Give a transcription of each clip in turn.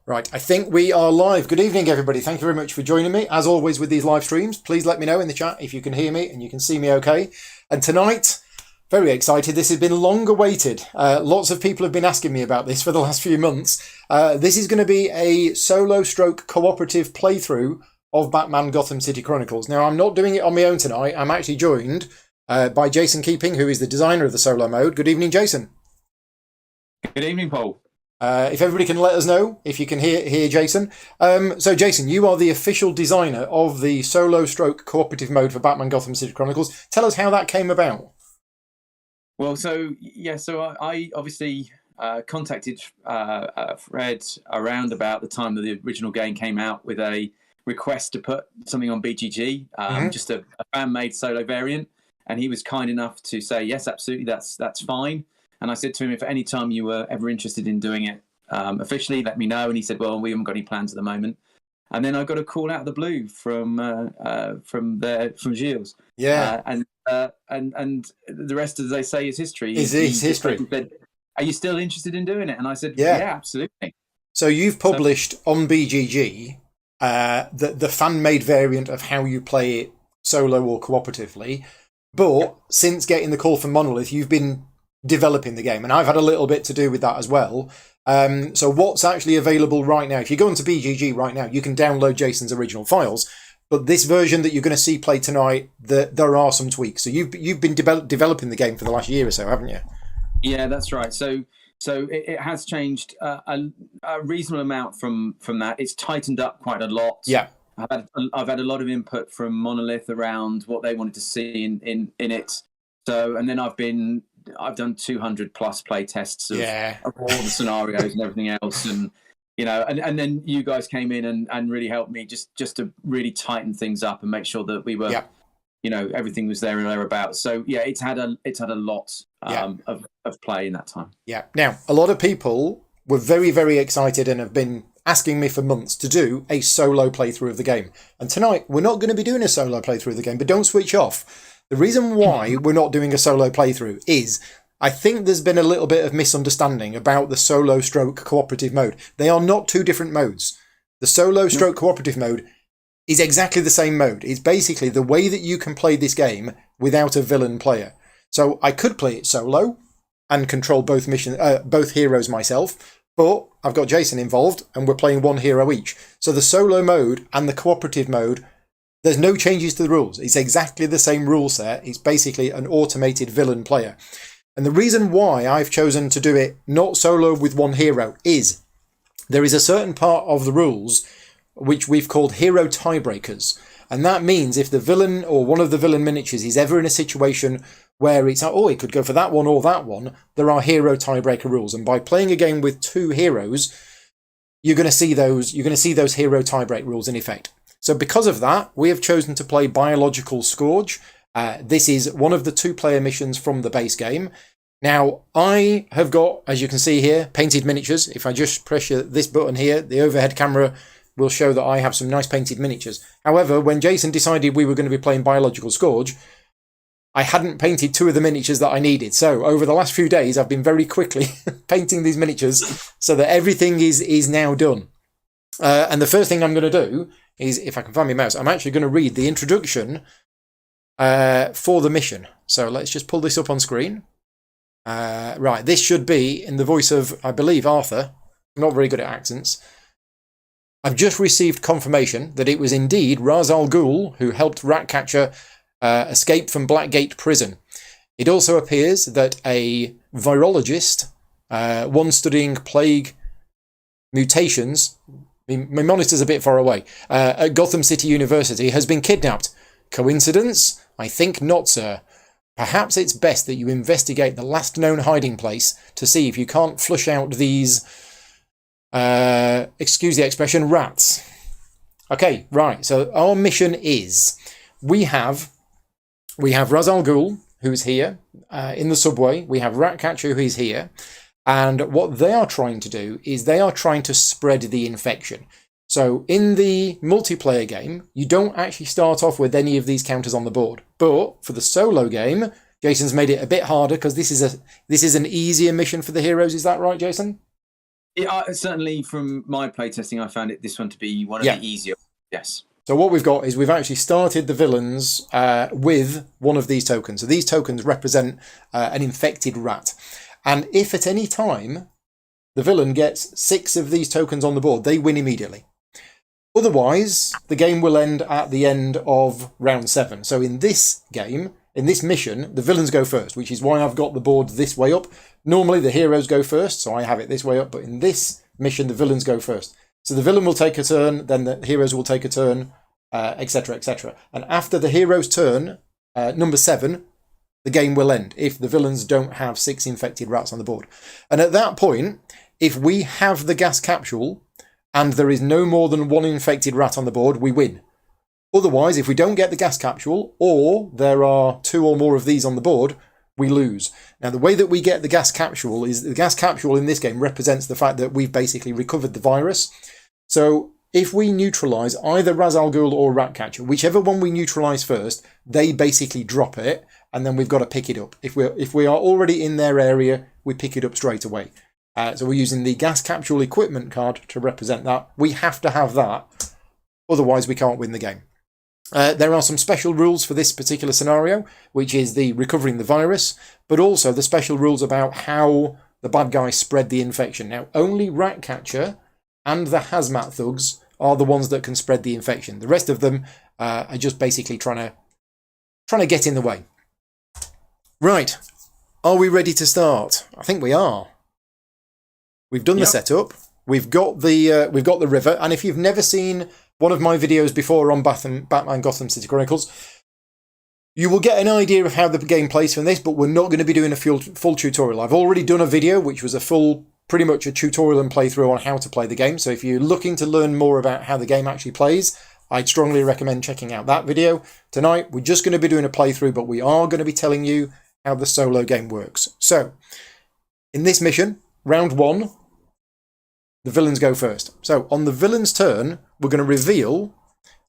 Right, I think we are live. Good evening, everybody. Thank you very much for joining me. As always with these live streams, please let me know in the chat if you can hear me and you can see me okay. And tonight, very excited. This has been long awaited. Lots of people have been asking me about this for the last few months. This is going to be a solo stroke cooperative playthrough of Batman Gotham City Chronicles. Now, I'm not doing it on my own tonight. I'm actually joined by Jason Keeping, who is the designer of the solo mode. Good evening, Jason. Good evening, Paul. If everybody can let us know if you can hear Jason. So, Jason, you are the official designer of the solo stroke cooperative mode for Batman Gotham City Chronicles. Tell us how that came about. Well, so I obviously contacted Fred around about the time that the original game came out with a request to put something on BGG, just a fan-made solo variant, and he was kind enough to say yes, absolutely, that's fine. And I said to him, if at any time you were ever interested in doing it officially, let me know. And he said, well, we haven't got any plans at the moment. And then I got a call out of the blue from Gilles. Yeah. And the rest, as they say, is history. Is history. Said, are you still interested in doing it? And I said, yeah absolutely. So you've published on BGG the fan-made variant of how you play it solo or cooperatively. But since getting the call from Monolith, you've been developing the game, and I've had a little bit to do with that as well. So what's actually available right now? If you go into BGG right now, you can download Jason's original files, but this version that you're going to see play tonight, there are some tweaks. So you've been developing the game for the last year or so, haven't you? Yeah, that's right. So it has changed a reasonable amount from that. It's tightened up quite a lot. Yeah. I've had a lot of input from Monolith around what they wanted to see in it. So, and then I've done 200 plus play tests of all the scenarios and everything else, and and then you guys came in and really helped me just to really tighten things up and make sure that we were, everything was there and thereabouts. So yeah, it's had a lot of play in that time. Yeah. Now, a lot of people were very, very excited and have been asking me for months to do a solo playthrough of the game. And tonight we're not going to be doing a solo playthrough of the game, but don't switch off. The reason why we're not doing a solo playthrough is I think there's been a little bit of misunderstanding about the solo stroke cooperative mode. They are not two different modes. The solo stroke cooperative mode is exactly the same mode. It's basically the way that you can play this game without a villain player. So I could play it solo and control both heroes myself, but I've got Jason involved and we're playing one hero each. So the solo mode and the cooperative mode, there's no changes to the rules. It's exactly the same rule set. It's basically an automated villain player. And the reason why I've chosen to do it not solo with one hero is there is a certain part of the rules which we've called hero tiebreakers. And that means if the villain or one of the villain miniatures is ever in a situation where it's, it could go for that one or that one, there are hero tiebreaker rules. And by playing a game with two heroes, you're going to see those hero tiebreak rules in effect. So because of that, we have chosen to play Biological Scourge. This is one of the two-player missions from the base game. Now, I have got, as you can see here, painted miniatures. If I just press this button here, the overhead camera will show that I have some nice painted miniatures. However, when Jason decided we were going to be playing Biological Scourge, I hadn't painted two of the miniatures that I needed. So over the last few days, I've been very quickly painting these miniatures so that everything is now done. And the first thing I'm going to do is, if I can find my mouse, I'm actually going to read the introduction for the mission. So let's just pull this up on screen. Right, this should be in the voice of, I believe, Arthur. I'm not very good at accents. I've just received confirmation that it was indeed Ra's al Ghul who helped Ratcatcher escape from Blackgate Prison. It also appears that a virologist, one studying plague mutations, my monitor's a bit far away, at Gotham City University has been kidnapped. Coincidence? I think not, sir. Perhaps it's best that you investigate the last known hiding place to see if you can't flush out these, excuse the expression, rats. Okay, right, so our mission is, we have Ra's al Ghul, who's here, in the subway. We have Ratcatcher, who's here. And what they are trying to do is they are trying to spread the infection. So in the multiplayer game, you don't actually start off with any of these counters on the board. But for the solo game, Jason's made it a bit harder because this is an easier mission for the heroes. Is that right, Jason? Certainly from my playtesting, I found this one to be one of the easier. Yes. So what we've got is we've actually started the villains with one of these tokens. So these tokens represent an infected rat. And if at any time the villain gets 6 of these tokens on the board, they win immediately. Otherwise, the game will end at the end of round 7. So in this game, in this mission, the villains go first, which is why I've got the board this way up. Normally the heroes go first, so I have it this way up. But in this mission, the villains go first. So the villain will take a turn, then the heroes will take a turn, etc., etc. And after the hero's turn, number 7, the game will end if the villains don't have 6 infected rats on the board. And at that point, if we have the gas capsule and there is no more than 1 infected rat on the board, we win. Otherwise, if we don't get the gas capsule, or there are 2 or more of these on the board, we lose. Now, the way that we get the gas capsule is the gas capsule in this game represents the fact that we've basically recovered the virus. So if we neutralise either Ra's al Ghul or Ratcatcher, whichever one we neutralise first, they basically drop it, and then we've got to pick it up. If we are already in their area, we pick it up straight away. So we're using the gas capsule equipment card to represent that. We have to have that, otherwise we can't win the game. There are some special rules for this particular scenario, which is the recovering the virus, but also the special rules about how the bad guys spread the infection. Now, only Ratcatcher and the hazmat thugs are the ones that can spread the infection. The rest of them are just basically trying to get in the way. Right, are we ready to start? I think we are. We've done the setup. We've got the river, and if you've never seen one of my videos before on Batman Gotham City Chronicles, you will get an idea of how the game plays from this, but we're not going to be doing a full tutorial. I've already done a video which was pretty much a tutorial and playthrough on how to play the game. So if you're looking to learn more about how the game actually plays, I'd strongly recommend checking out that video. Tonight, we're just going to be doing a playthrough, but we are going to be telling you how the solo game works. So, in this mission, round 1, the villains go first. So, on the villain's turn, we're going to reveal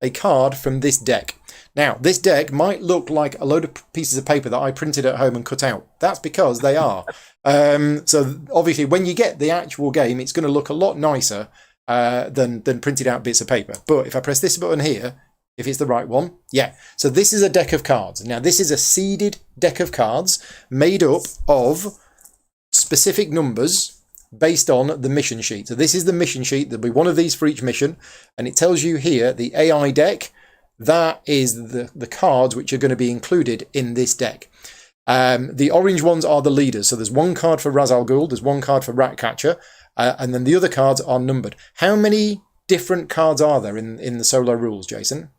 a card from this deck. Now, this deck might look like a load of pieces of paper that I printed at home and cut out. That's because they are. So, obviously, when you get the actual game, it's going to look a lot nicer than printed out bits of paper. But if I press this button here, if it's the right one, yeah. So this is a deck of cards. Now, this is a seeded deck of cards made up of specific numbers based on the mission sheet. So this is the mission sheet. There'll be one of these for each mission. And it tells you here, the AI deck, that is the cards which are going to be included in this deck. The orange ones are the leaders. So there's 1 card for Ra's al Ghul, there's 1 card for Ratcatcher, and then the other cards are numbered. How many different cards are there in the solo rules, Jason?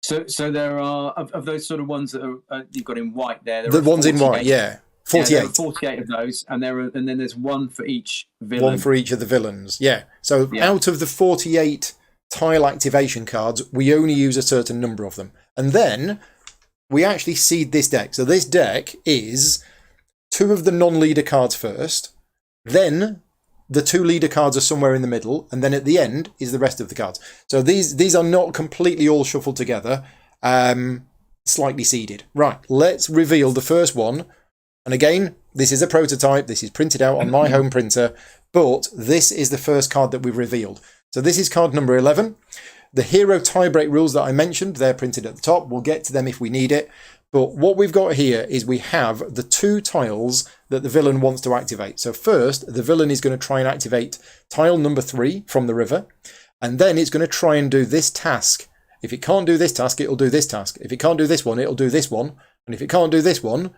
So there are, of those sort of ones that are, you've got in white there. The ones in white, yeah. 48. Yeah, there are 48 of those, and then there's 1 for each villain. 1 for each of the villains, yeah. So out of the 48 tile activation cards, we only use a certain number of them. And then we actually seed this deck. So this deck is 2 of the non-leader cards first, then the 2 leader cards are somewhere in the middle, and then at the end is the rest of the cards. So these are not completely all shuffled together, slightly seeded. Right, let's reveal the first one. And again, this is a prototype. This is printed out on my home printer, but this is the first card that we've revealed. So this is card number 11. The hero tiebreak rules that I mentioned, they're printed at the top. We'll get to them if we need it. But what we've got here is we have the 2 tiles that the villain wants to activate. So first, the villain is going to try and activate tile number 3 from the river. And then it's going to try and do this task. If it can't do this task, it'll do this task. If it can't do this one, it'll do this one. And if it can't do this one,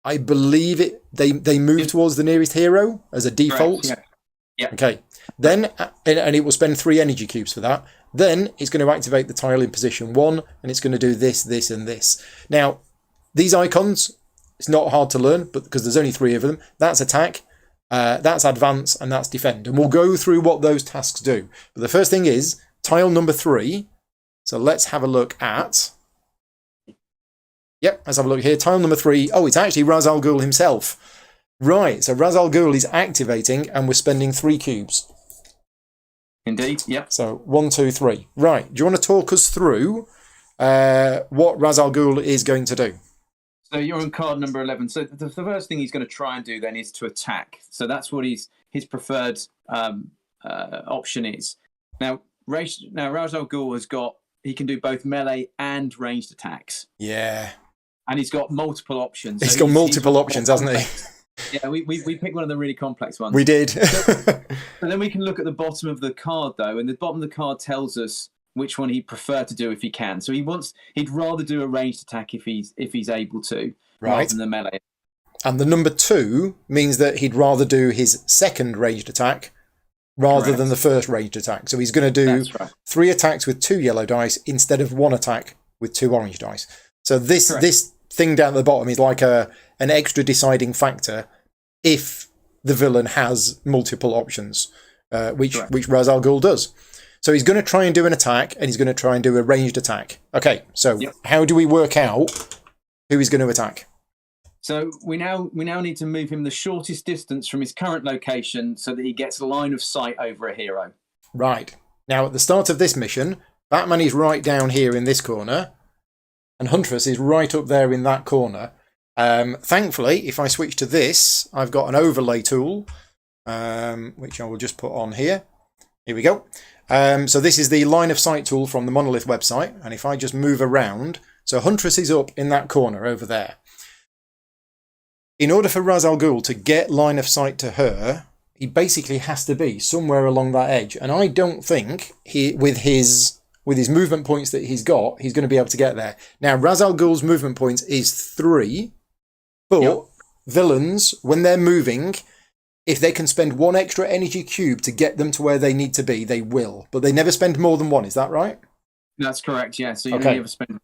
I believe they move towards the nearest hero as a default. Right, yeah. Okay. Then, and it will spend 3 energy cubes for that. Then it's going to activate the tile in position 1, and it's going to do this, this, and this. Now, these icons, it's not hard to learn, but because there's only 3 of them, that's attack, that's advance, and that's defend. And we'll go through what those tasks do. But the first thing is tile number 3. So let's have a look at... Yep, let's have a look here. Tile number 3. Oh, it's actually Ra's al Ghul himself. Right, so Ra's al Ghul is activating, and we're spending 3 cubes. Indeed, yep. So 1, 2, 3. Right, do you want to talk us through what Ra's al Ghul is going to do? So you're on card number 11. So the first thing he's going to try and do then is to attack. So that's what he's his preferred option is. Now, Ra's al Ghul he can do both melee and ranged attacks. Yeah. And he's got multiple options. He's got multiple options, hasn't he? Yeah, we picked one of the really complex ones. We did. So then we can look at the bottom of the card, though, and the bottom of the card tells us which one he'd prefer to do if he can. So he'd rather do a ranged attack if he's able to, rather than the melee. And the number 2 means that he'd rather do his second ranged attack rather than the first ranged attack. So he's going to do 3 attacks with 2 yellow dice instead of 1 attack with 2 orange dice. So this thing down at the bottom is like an extra deciding factor if the villain has multiple options, which Ra's al Ghul does. So he's going to try and do an attack, and he's going to try and do a ranged attack. Okay, so how do we work out who he's going to attack? So we now need to move him the shortest distance from his current location so that he gets a line of sight over a hero. Right. Now, at the start of this mission, Batman is right down here in this corner, and Huntress is right up there in that corner. Thankfully, if I switch to this, I've got an overlay tool, which I will just put on here. Here we go. So this is the line of sight tool from the Monolith website, and if I just move around, so Huntress is up in that corner over there. In order for Ra's al Ghul to get line of sight to her, he basically has to be somewhere along that edge. And I don't think with his movement points that he's going to be able to get there. Now, Ra's al Ghul's movement points is 3, but villains, when they're moving, if they can spend 1 extra energy cube to get them to where they need to be, they will. But they never spend more than 1, is that right? That's correct, yeah. So you don't ever spend.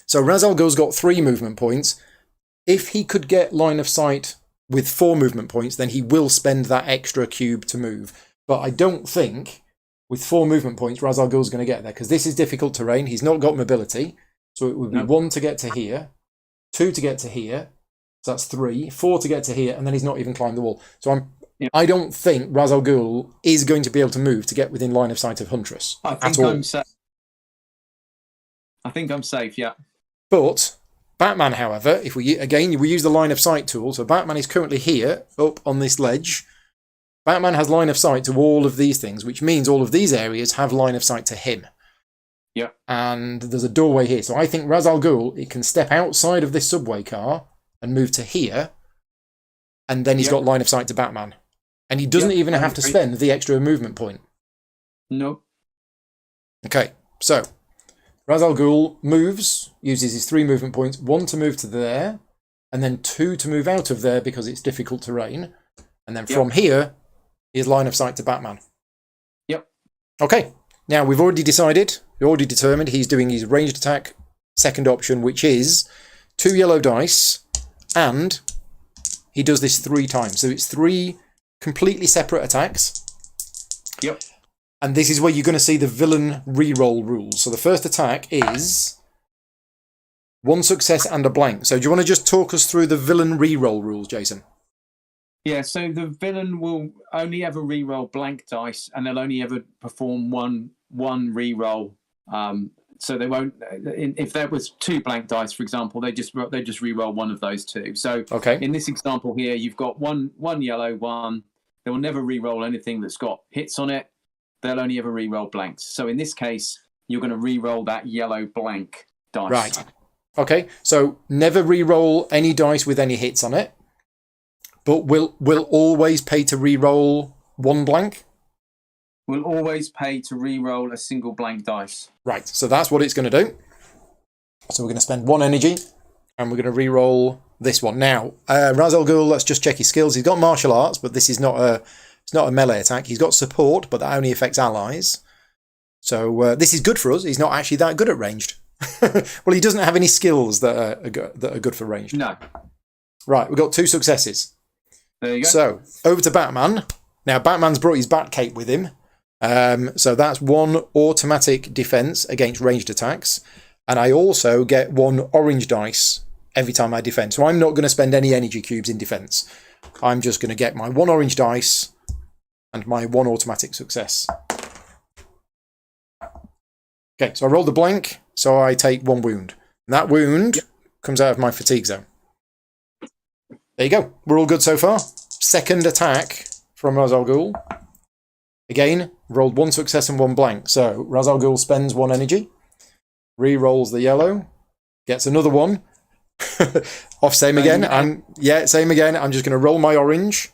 So Ra's al Ghul's got 3 movement points. If he could get line of sight with 4 movement points, then he will spend that extra cube to move. But I don't think with 4 movement points, Ra's al Ghul's going to get there, because this is difficult terrain. He's not got mobility. So it would be 1 to get to here, 2 to get to here. So that's 3, 4 to get to here, and then he's not even climbed the wall. So I don't think Ra's al Ghul is going to be able to move to get within line of sight of Huntress at all. I think I'm safe, yeah. But Batman, however, if we use the line of sight tool, so Batman is currently here, up on this ledge. Batman has line of sight to all of these things, which means all of these areas have line of sight to him. Yeah. And there's a doorway here. So I think Ra's al Ghul, it can step outside of this subway car and move to here, and then he's got line of sight to Batman. And he doesn't even have to spend the extra movement point. No. Okay, so Ra's al Ghul uses his 3 movement points, 1 to move to there, and then 2 to move out of there because it's difficult terrain. And then from here, is line of sight to Batman. Yep. Okay, now we've already determined he's doing his ranged attack second option, which is 2 yellow dice, and he does this 3 times. So it's 3 completely separate attacks. Yep. And this is where you're going to see the villain reroll rules. So the first attack is 1 success and a blank. So do you want to just talk us through the villain reroll rules, Jason? Yeah, so the villain will only ever reroll blank dice, and they'll only ever perform one reroll. So they won't. If there was 2 blank dice, for example, they just reroll one of those 2. So in this example here, you've got one yellow, 1. They will never reroll anything that's got hits on it. They'll only ever re-roll blanks. So in this case, you're going to re-roll that yellow blank dice. Right. Okay, so never re-roll any dice with any hits on it, but we'll always pay to re-roll 1 blank? We'll always pay to re-roll a single blank dice. Right, so that's what it's going to do. So we're going to spend 1 energy, and we're going to re-roll this one. Now, Ra's al Ghul, let's just check his skills. He's got martial arts, but this is not a melee attack. He's got support, but that only affects allies. So this is good for us. He's not actually that good at ranged. Well, he doesn't have any skills that are good for ranged. No. Right, we've got 2 successes. There you go. So, over to Batman. Now, Batman's brought his Batcape with him. So that's 1 automatic defense against ranged attacks. And I also get 1 orange dice every time I defend. So I'm not going to spend any energy cubes in defense. I'm just going to get my 1 orange dice and my 1 automatic success. Okay, so I rolled the blank, so I take 1 wound. And that wound comes out of my fatigue zone. There you go. We're all good so far. Second attack from Ra's al Ghul. Again, rolled 1 success and 1 blank. So Ra's al Ghul spends 1 energy, re-rolls the yellow, gets another 1. Off same again. Same again. I'm just going to roll my orange.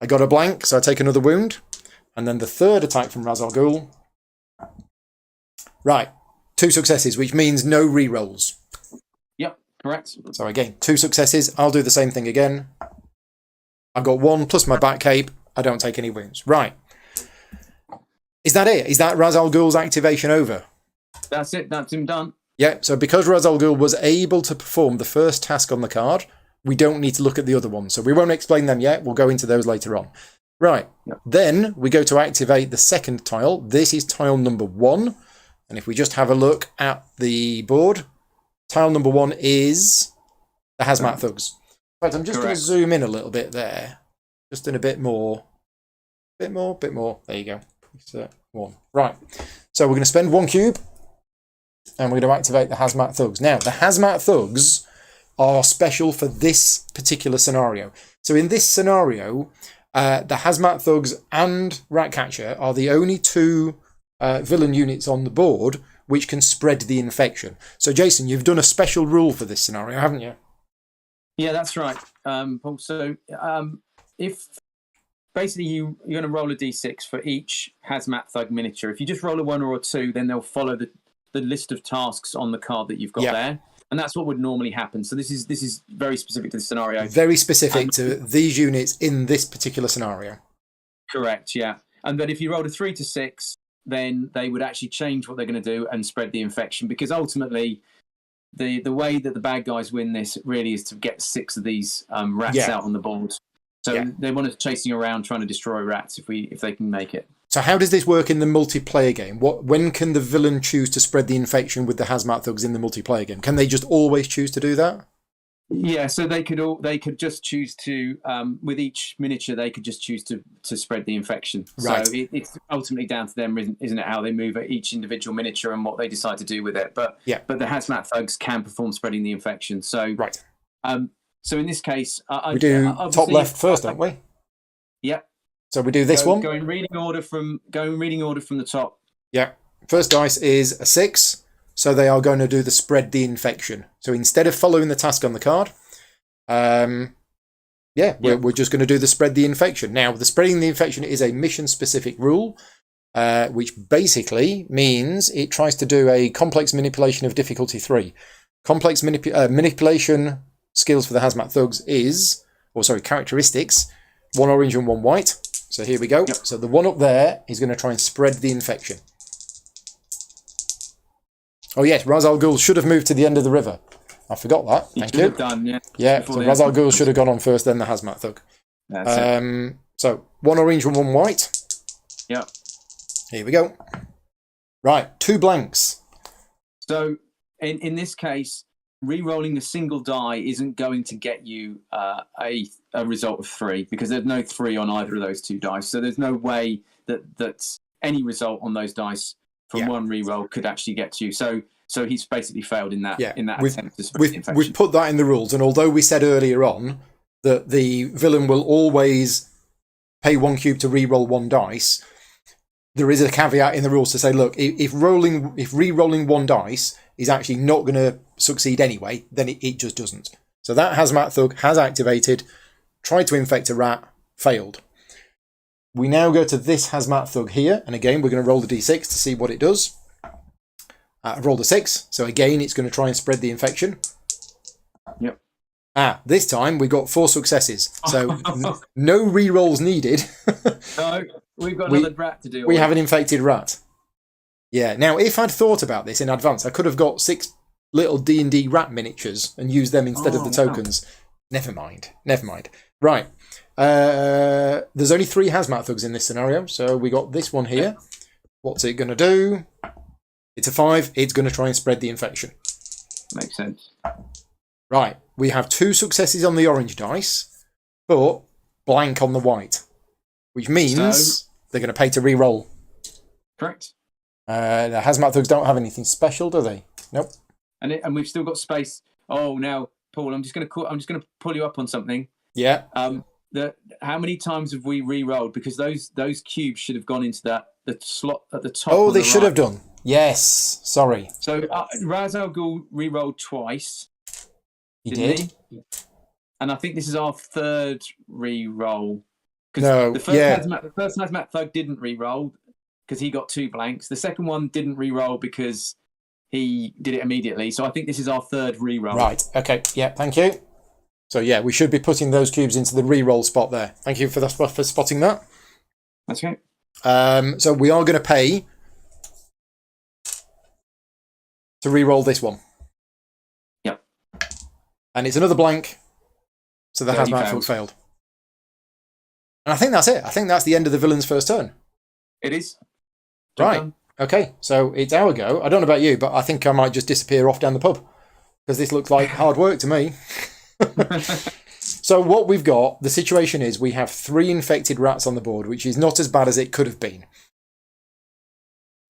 I got a blank, so I take another wound. And then the third attack from Ra's al Ghul. Right. 2 successes, which means no re-rolls. Yep, correct. So again, 2 successes. I'll do the same thing again. I've got 1 plus my back cape. I don't take any wounds. Right. Is that it? Is that Ra's al Ghul's activation over? That's it. That's him done. Yeah, so because Ra's al Ghul was able to perform the first task on the card, we don't need to look at the other ones. So we won't explain them yet. We'll go into those later on. Right. Yep. Then we go to activate the second tile. This is tile number 1. And if we just have a look at the board, tile number 1 is the Hazmat Thugs. In fact, I'm just going to zoom in a little bit there. Just in a bit more. Bit more. There you go. 1. Right. So we're going to spend 1 cube. And we're going to activate the Hazmat Thugs. Now, the Hazmat Thugs are special for this particular scenario. So in this scenario, the Hazmat Thugs and Ratcatcher are the only 2 villain units on the board which can spread the infection. So, Jason, you've done a special rule for this scenario, haven't you? Yeah, that's right, Paul. So if basically you're going to roll a d6 for each Hazmat Thug miniature. If you just roll a 1 or a 2, then they'll follow the list of tasks on the card that you've got there. And that's what would normally happen. So this is very specific to the scenario. Very specific to these units in this particular scenario. Correct, yeah. And then if you rolled a 3 to 6, then they would actually change what they're going to do and spread the infection. Because ultimately, the way that the bad guys win this really is to get 6 of these rats out on the board. So they want us chasing around trying to destroy rats if they can make it. So how does this work in the multiplayer game? When can the villain choose to spread the infection with the Hazmat Thugs in the multiplayer game? Can they just always choose to do that? Yeah, so they could just choose to with each miniature they could just choose to spread the infection. Right. So it's ultimately down to them, isn't it? How they move at each individual miniature and what they decide to do with it. But the Hazmat Thugs can perform spreading the infection. So right. So in this case, we do top left first, don't we? Yeah. So we do this one. Go in reading order from the top. Yeah. First dice is a 6. So they are going to do the spread the infection. So instead of following the task on the card, we're just going to do the spread the infection. Now, the spreading the infection is a mission-specific rule, which basically means it tries to do a complex manipulation of difficulty 3. Complex manipulation skills for the Hazmat Thugs characteristics, 1 orange and 1 white. So here we go. Yep. So the one up there is going to try and spread the infection. Oh yes, Ra's al Ghul should have moved to the end of the river. I forgot that. Thank you. Done, yeah. Yeah, so Ra's al Ghul should have gone on first, then the Hazmat Thug. That's it. So 1 orange and 1 white. Yeah. Here we go. Right, 2 blanks. So in this case, re-rolling a single die isn't going to get you a result of 3 because there's no 3 on either of those 2 dice. So there's no way that any result on those dice from one re-roll could actually get you. So he's basically failed in that attempt to spread the infection. We've put that in the rules, and although we said earlier on that the villain will always pay 1 cube to re-roll 1 dice, there is a caveat in the rules to say, look, if re-rolling 1 dice is actually not going to succeed anyway, then it just doesn't. So that Hazmat Thug has activated, tried to infect a rat, failed. We now go to this Hazmat Thug here, and again, we're going to roll the d6 to see what it does. I've rolled a 6, so again, it's going to try and spread the infection. Yep. This time, we got 4 successes, so no re-rolls needed. No, we've got another rat to deal with. We have an infected rat. Yeah, now, if I'd thought about this in advance, I could have got 6 little D&D rat miniatures and used them instead of the tokens. Never mind. Right. There's only 3 Hazmat Thugs in this scenario, so we got this one here. What's it going to do? It's a 5. It's going to try and spread the infection. Makes sense. Right. We have 2 successes on the orange dice, but blank on the white, which means they're going to pay to re-roll. Correct. The Hazmat Thugs don't have anything special, do they? Nope. And we've still got space. Oh, now, Paul, I'm just going to pull you up on something. Yeah. how many times have we re-rolled? Because those cubes should have gone into the slot at the top. Oh, they should have done. Yes. Sorry. So Ra's al Ghul re-rolled twice. He did. He? And I think this is our third re-roll. No. The first hazmat thug didn't re-roll because he got 2 blanks. The second one didn't re-roll because he did it immediately. So I think this is our third re-roll. Right. Okay. Yeah. Thank you. So yeah, we should be putting those cubes into the re-roll spot there. Thank you for spotting that. That's okay. So we are going to pay to re-roll this one. Yep. And it's another blank, so the hazmat thug failed. And I think that's it. I think that's the end of the villain's first turn. It is. Right. Okay, so it's our go. I don't know about you, but I think I might just disappear off down the pub because this looks like hard work to me. So what we've got, the situation is we have 3 infected rats on the board, which is not as bad as it could have been.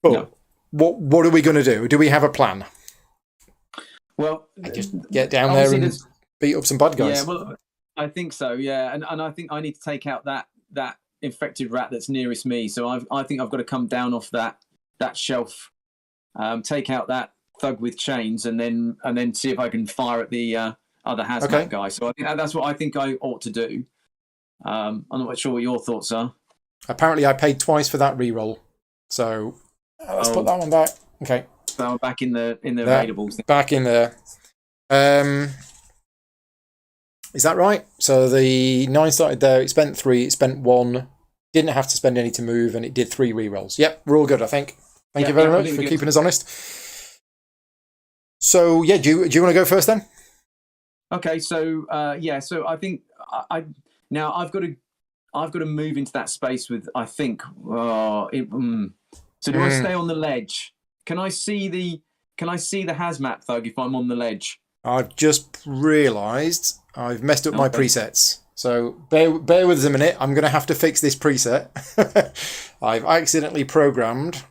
But no. What are we going to do? Do we have a plan? Well, just get down there and beat up some bad guys. Yeah, well, I think so. Yeah, and I think I need to take out that infected rat that's nearest me. So I think I've got to come down off that shelf, take out that thug with chains, and then see if I can fire at the other hazmat guy. So I think that's what I think I ought to do. I'm not quite sure what your thoughts are. Apparently, I paid twice for that reroll. So let's put that one back. Okay. That one back in the availables thing. Back in there. Is that right? So the 9 started there. It spent 3. It spent 1. Didn't have to spend any to move, and it did 3 rerolls. Yep, we're all good, I think. Thank you very much for keeping us honest. So yeah, do you want to go first then? Okay, so so I think now I've got to move into that space with I think. So do I stay on the ledge? Can I see the hazmat thug if I'm on the ledge? I've just realised I've messed up my presets. So bear with us a minute. I'm going to have to fix this preset. I've accidentally programmed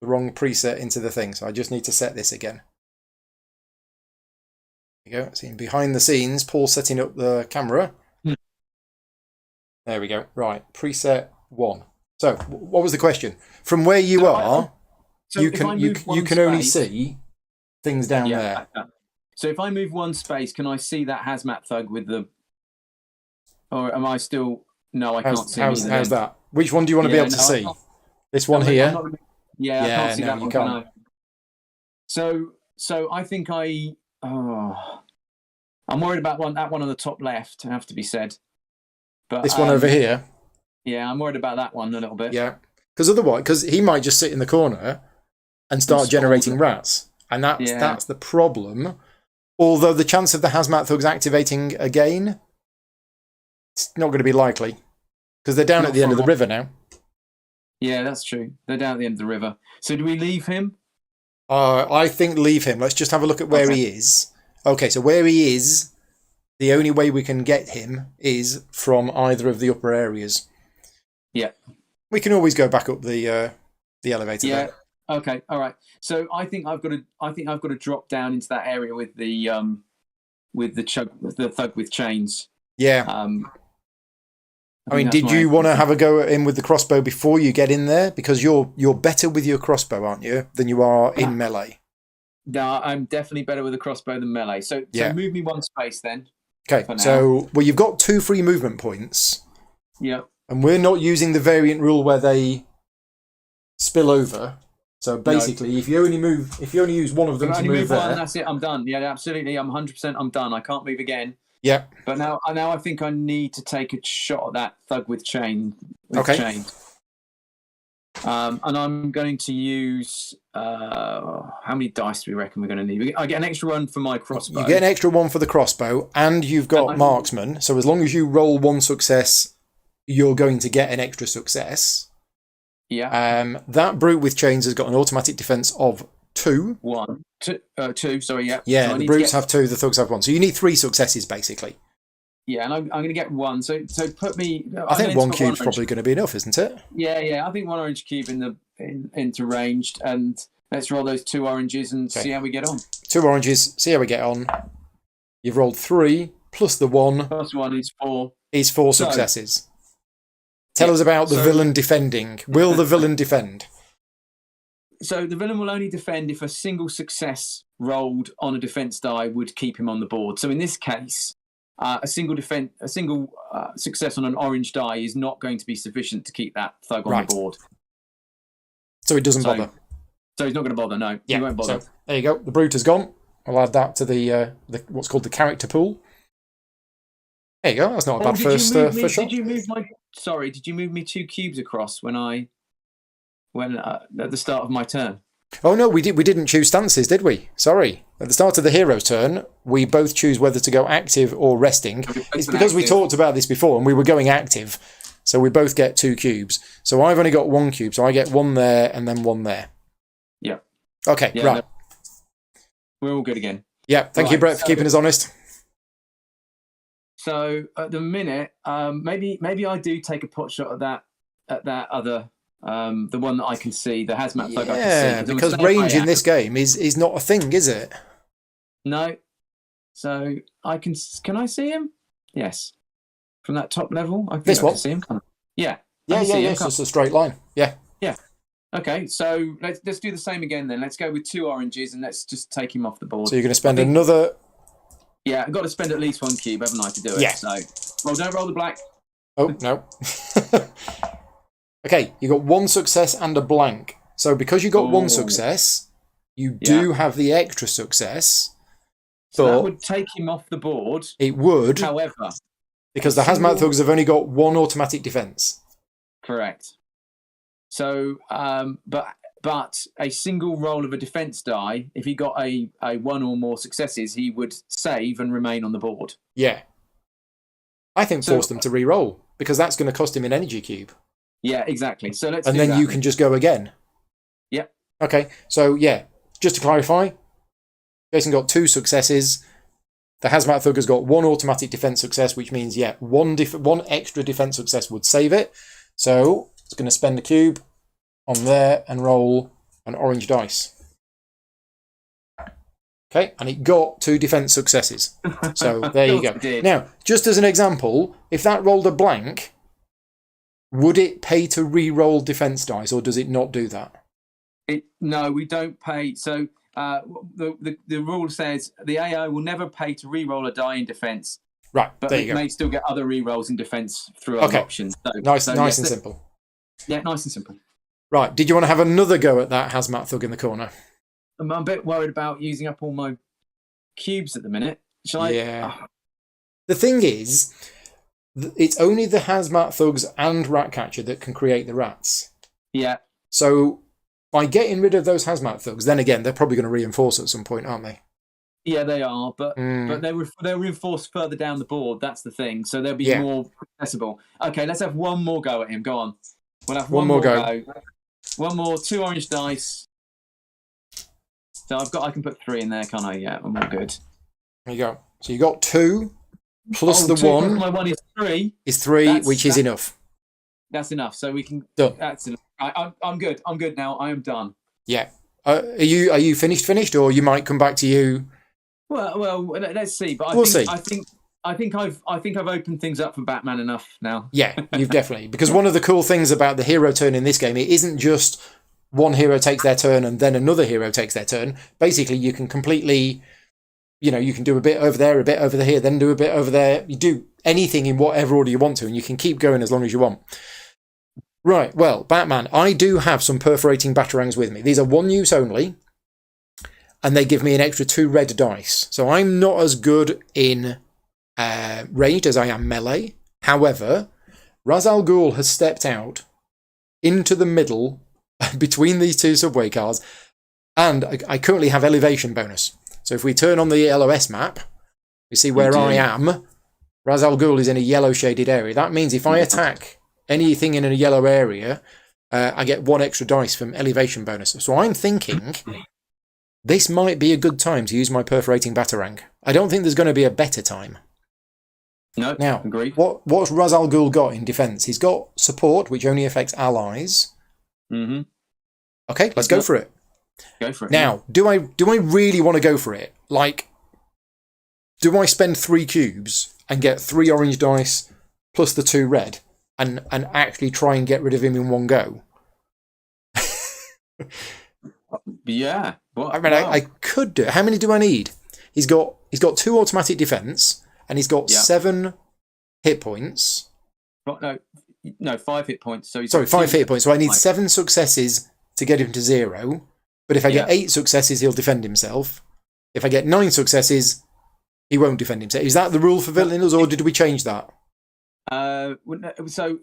the wrong preset into the thing, so I just need to set this again. There you go. See, behind the scenes, Paul setting up the camera. There we go. Right, preset 1. So, what was the question? From where you are, you can only see things down there. So if I move 1 space, can I see that hazmat thug with the? Or am I still? No, I can't see. How's that? Which one do you want to be able to see? This one here. I can't see that one. Can I? So I think I'm worried about that one on the top left. I have to be said. But this one over here. Yeah, I'm worried about that one a little bit. Yeah, because he might just sit in the corner and start generating rats, and that's the problem. Although the chance of the hazmat thugs activating again, it's not going to be likely because they're down at the end of the river now. Yeah, that's true. They're down at the end of the river. So do we leave him? I think leave him. Let's just have a look at where he is. Okay, so where he is, the only way we can get him is from either of the upper areas. Yeah. We can always go back up the elevator. Yeah. There. Okay. All right. So I think I've got to drop down into that area with the thug with chains. Yeah. I mean, did you want to have a go at him with the crossbow before you get in there? Because you're better with your crossbow, aren't you, than you are in melee? No, I'm definitely better with a crossbow than melee. So move me 1 space then. Okay. So you've got 2 free movement points. Yeah. And we're not using the variant rule where they spill over. So basically, if you only use one of them to move there, that's it. I'm done. Yeah, absolutely. I'm 100%. I'm done. I can't move again. Yeah. But now I think I need to take a shot at that thug with chain. Okay. And I'm going to use how many dice do we reckon we're going to need? I get an extra 1 for my crossbow. You get an extra 1 for the crossbow, and you've got marksman. So as long as you roll 1 success, you're going to get an extra success. Yeah. That brute with chains has got an automatic defense of 2. 2. Sorry. Yeah. Yeah. So the brutes have 2. The thugs have 1. So you need 3 successes basically. Yeah, and I'm going to get 1. So put me. I think 1 cube's probably going to be enough, isn't it? Yeah. I think 1 orange cube into ranged, and let's roll those 2 oranges and see how we get on. 2 oranges. See how we get on. You've rolled 3 plus the 1. First one is 4. is 4 So- successes. Tell us about the villain defending. Will the villain defend? So the villain will only defend if a single success rolled on a defense die would keep him on the board. So in this case, a single success on an orange die is not going to be sufficient to keep that thug on the board. So it doesn't bother. So he's not going to bother. No, he won't bother. So there you go. The brute has gone. I'll add that to the what's called the character pool. There you go. That's not a bad first shot. Did you move my? Sorry, did you move me 2 cubes across when at the start of my turn? Oh no, we didn't choose stances, did we? Sorry. At the start of the hero's turn, we both choose whether to go active or resting. It's because we talked about this before and we were going active. So we both get 2 cubes. So I've only got 1 cube, so I get 1 there and then 1 there. Yeah. Okay, yeah, right. No, we're all good again. Yeah, thank you, Brett, for keeping us honest. So at the minute, maybe I do take a pot shot at that other the one that I can see, the hazmat thug I can see. Yeah, because range in this game is not a thing, is it? No. So I can I see him? Yes. From that top level, I think I can see him. Yeah. Yeah. It's just a straight line. Yeah. Yeah. Okay, so let's do the same again then. Let's go with 2 oranges and let's just take him off the board. So you're going to spend another. Yeah, I've got to spend at least 1 cube, haven't I, to do it? Yeah. So, well, don't roll the black. Oh, no. Okay, you got 1 success and a blank. So because you got 1 success, you do have the extra success. So that would take him off the board. It would. However. Because the hazmat thugs have only got 1 automatic defense. Correct. So, but a single roll of a defense die, if he got a 1 or more successes, he would save and remain on the board. Yeah. I think force them to re-roll, because that's going to cost him an energy cube. Yeah, exactly. So let's. And then you can just go again. Yep. Okay. So yeah, just to clarify, Jason got 2 successes. The hazmat thug has got 1 automatic defense success, which means one extra defense success would save it. So it's going to spend a cube on there and roll an orange dice. Okay, and it got 2 defense successes. So there you go. Now, just as an example, if that rolled a blank, would it pay to re-roll defense dice, or does it not do that? No, we don't pay. So the rule says the AI will never pay to re-roll a die in defense. Right, but there you it go. may still get other re-rolls in defense through other options. So, nice and simple. Yeah, nice and simple. Right, did you want to have another go at that hazmat thug in the corner? I'm a bit worried about using up all my cubes at the minute. Shall I? Yeah. The thing is, it's only the hazmat thugs and Ratcatcher that can create the rats. Yeah. So by getting rid of those hazmat thugs, then again, they're probably going to reinforce at some point, aren't they? Yeah, they are, but they're reinforced further down the board. That's the thing. So they'll be more accessible. Okay, let's have one more go at him. Go on. We'll have one more go. One more, 2 orange dice. So I can put 3 in there, can't I? Yeah, I'm all good. There you go. So you got 2 plus the 2 1. Plus my 1 is 3. Is 3, which is enough. That's enough. So we can. Done. That's enough. I'm good. I'm good now. I am done. Yeah. Are you finished, or you might come back to you? Well, let's see. But We'll see. I think I've opened things up for Batman enough now. Yeah, you've definitely. Because one of the cool things about the hero turn in this game, it isn't just one hero takes their turn and then another hero takes their turn. Basically, you can completely, you can do a bit over there, a bit over here, then do a bit over there. You do anything in whatever order you want to, and you can keep going as long as you want. Right, well, Batman, I do have some perforating batarangs with me. These are 1 use only, and they give me an extra 2 red dice. So I'm not as good in ranged as I am melee. However, Ra's al Ghul has stepped out into the middle between these 2 subway cars, and I currently have elevation bonus. So if we turn on the LOS map, we see where I am. Ra's al Ghul is in a yellow shaded area. That means if I attack anything in a yellow area, I get 1 extra dice from elevation bonus. So I'm thinking this might be a good time to use my perforating batarang. I don't think there's going to be a better time. No, now, agreed. What's Ra's al Ghul got in defense? He's got support, which only affects allies. Mm-hmm. Okay, let's go for it. Go for it. Now, do I really want to go for it? Like, do I spend 3 cubes and get 3 orange dice plus the 2 red and actually try and get rid of him in one go? Yeah. Well, I mean, I could do it. How many do I need? He's got 2 automatic defense, and he's got 7 hit points. No, 5 hit points. So 5 hit points. So I need 7 successes to get him to 0. But if I get 8 successes, he'll defend himself. If I get 9 successes, he won't defend himself. Is that the rule for villains, or did we change that? So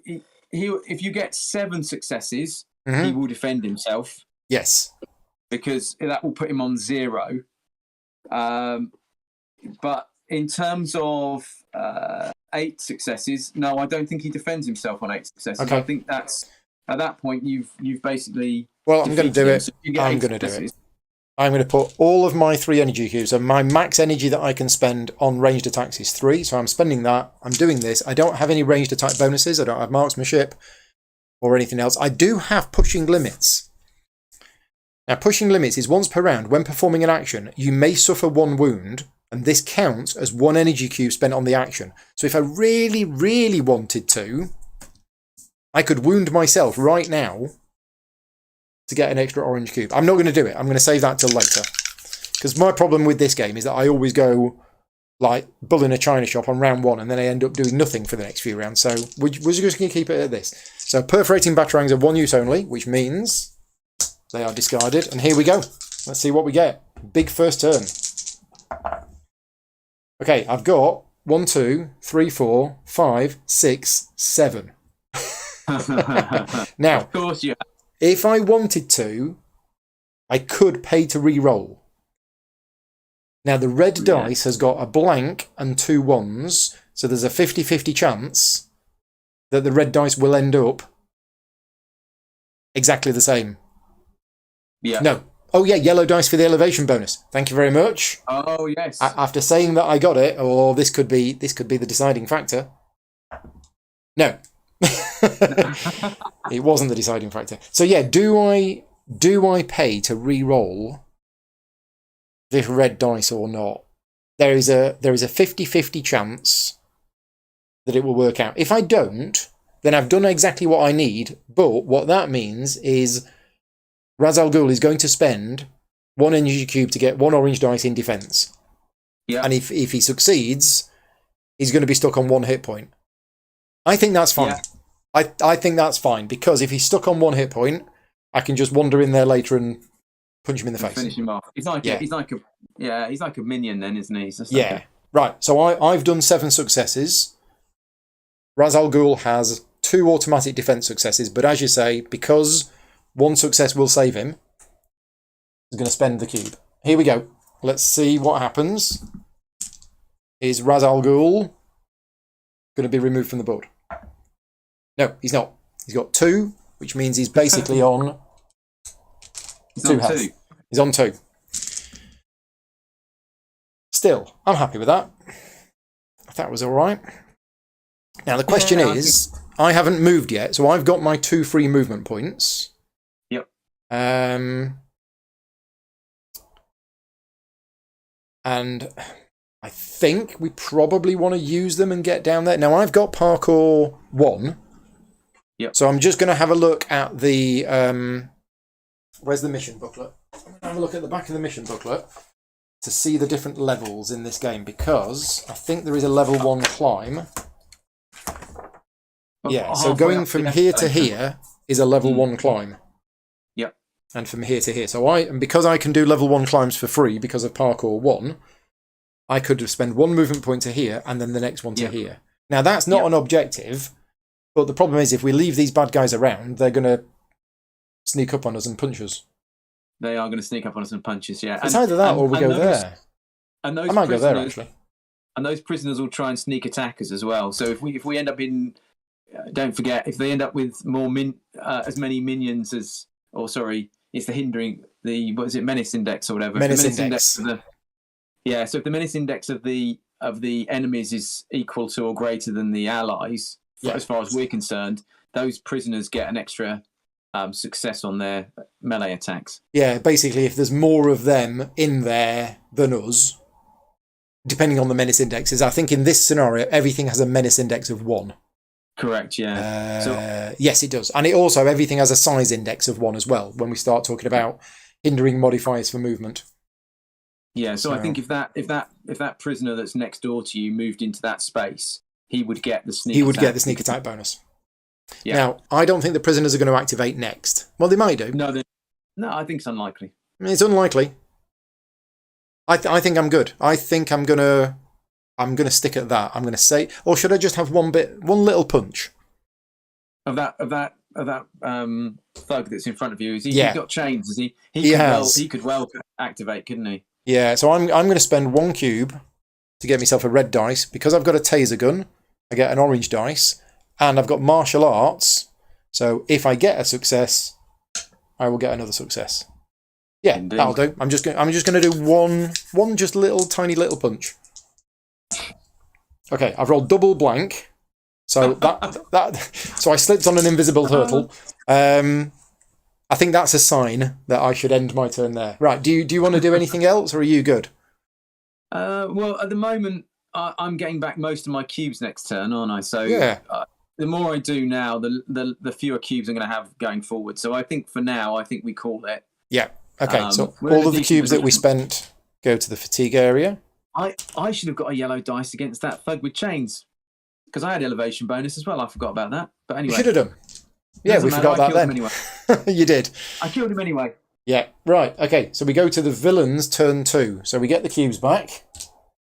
if you get 7 successes, he will defend himself. Yes. Because that will put him on 0. But in terms of 8 successes, no, I don't think he defends himself on 8 successes. Okay. I think that's at that point you've basically. Well, I'm going to do it. So I'm going to do it. I'm going to put all of my 3 energy cubes. So my max energy that I can spend on ranged attacks is 3. So I'm spending that. I'm doing this. I don't have any ranged attack bonuses. I don't have marksmanship or anything else. I do have pushing limits. Now, pushing limits is once per round. When performing an action, you may suffer 1 wound, and this counts as 1 energy cube spent on the action. So if I really, really wanted to, I could wound myself right now to get an extra orange cube. I'm not going to do it. I'm going to save that till later. Because my problem with this game is that I always go like bull in a china shop on round 1, and then I end up doing nothing for the next few rounds. So we're just going to keep it at this. So perforating batarangs are 1 use only, which means they are discarded. And here we go. Let's see what we get. Big first turn. Okay, I've got 1, 2, 3, 4, 5, 6, 7. Now, of course you have. If I wanted to, I could pay to re-roll. Now, the red dice has got a blank and 2 1s, so there's a 50-50 chance that the red dice will end up exactly the same. Yeah. No. Oh, yeah, yellow dice for the elevation bonus. Thank you very much. Oh, yes. After saying that I got it, or this could be the deciding factor. No. It wasn't the deciding factor. So yeah, do I pay to re-roll this red dice or not? There is a 50-50 chance that it will work out. If I don't, then I've done exactly what I need. But what that means is Ra's al Ghul is going to spend 1 energy cube to get 1 orange dice in defense. Yeah. And if he succeeds, he's going to be stuck on 1 hit point. I think that's fine. Yeah. I think that's fine, because if he's stuck on 1 hit point, I can just wander in there later and punch him in the face. Finish him off. He's like a minion then, isn't he? Right. So I've done 7 successes. Ra's al Ghul has 2 automatic defense successes, but as you say, because 1 success will save him, he's going to spend the cube. Here we go. Let's see what happens. Is Ra's al Ghul going to be removed from the board? No, he's not. He's got 2, which means he's basically on 2 health. He's on 2. Still, I'm happy with that. That was all right. Now, the question is, I haven't moved yet, so I've got my 2 free movement points. Yep. And I think we probably want to use them and get down there. Now, I've got parkour 1. Yep. So I'm just going to have a look at the... where's the mission booklet? I'm going to have a look at the back of the mission booklet to see the different levels in this game, because I think there is a level 1 climb. Yeah, so going from here to here is a level 1 climb. Yep. And from here to here. And because I can do level 1 climbs for free because of parkour 1, I could have spent 1 movement point to here and then the next one to here. Now, that's not an objective, but the problem is if we leave these bad guys around, they're going to sneak up on us and punch us. They are going to sneak up on us and punch us, yeah. It's either that or we go there. And those I might go there, actually. And those prisoners will try and sneak attack us as well. So if we end up in... don't forget, if they end up with more as many minions as... Or sorry, it's the hindering... what is it, menace index or whatever? Menace index. So if the menace index of the enemies is equal to or greater than the allies, as far as we're concerned, those prisoners get an extra success on their melee attacks. Yeah, basically, if there's more of them in there than us, depending on the menace indexes, I think in this scenario, everything has a menace index of 1. Correct. Yeah. So Yes, it does. And it also, everything has a size index of 1 as well when we start talking about hindering modifiers for movement. yeah. So I think if that prisoner that's next door to you moved into that space, he would get the sneak. He would attack. get the sneak attack bonus. Yeah. Now, I don't think the prisoners are going to activate next. Well, they might do. No, I think it's unlikely. It's unlikely. I think I'm good. I think I'm gonna stick at that. I'm gonna say, or should I just have one little punch Of that thug that's in front of you? Is he? Yeah. He's got chains. Is he? He could well activate, couldn't he? Yeah. So I'm going to spend 1 cube to get myself a red dice because I've got a taser gun. I get an orange dice, and I've got martial arts. So if I get a success, I will get another success. Yeah, Indeed. that'll do. I'm just going to do one just tiny little punch. Okay, I've rolled double blank. So so I slipped on an invisible turtle. I think that's a sign that I should end my turn there. Right, do you want to do anything else, or are you good? Well, at the moment, I'm getting back most of my cubes next turn, aren't I? So Yeah. The more I do now, the fewer cubes I'm going to have going forward. So I think for now, we call it. Yeah. Okay, so we're in all a of the decent cubes that we position. spent go to the fatigue area. I should have got a yellow dice against that thug with chains because I had elevation bonus as well. I forgot about that. But You anyway, should have done. Yeah, doesn't we matter, forgot I that killed him then. anyway. You did. I killed him anyway. Yeah, right. Okay, so we go to the villain's turn 2. So we get the cubes back,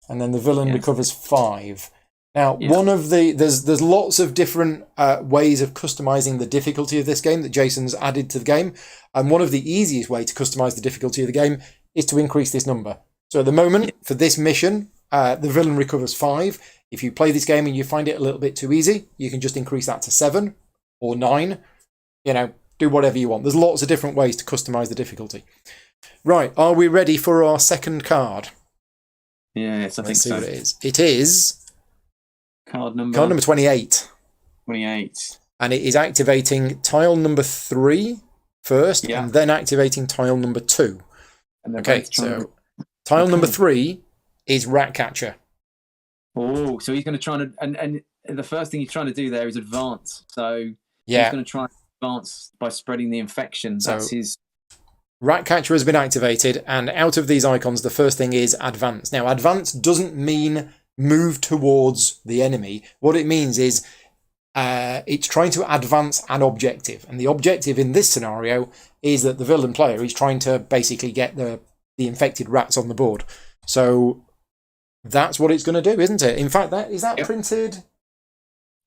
and then the villain Yes. recovers 5. Now, Yeah. one of there's lots of different ways of customizing the difficulty of this game that Jason's added to the game, and one of the easiest way to customize the difficulty of the game is to increase this number. So at the moment, for this mission, the villain recovers 5. If you play this game and you find it a little bit too easy, you can just increase that to 7 or 9. You know, do whatever you want. There's lots of different ways to customize the difficulty. Right, are we ready for our second card? Yes, I think Let's see so. what it is. It is Card number card number 28. 28. And it is activating tile number 3 first, Yeah. and then activating tile number 2. And they're Okay, both trying so tile number Okay. 3 is Ratcatcher. Oh, so he's going to try and the first thing he's trying to do there is advance. So he's Yeah, going to try and advance by spreading the infection. So- That's his. Ratcatcher has been activated, and out of these icons, the first thing is advance. Now, advance doesn't mean move towards the enemy. What it means is it's trying to advance an objective, and the objective in this scenario is that the villain player is trying to basically get the infected rats on the board. So that's what it's going to do, isn't it? In fact, is that Yep. printed?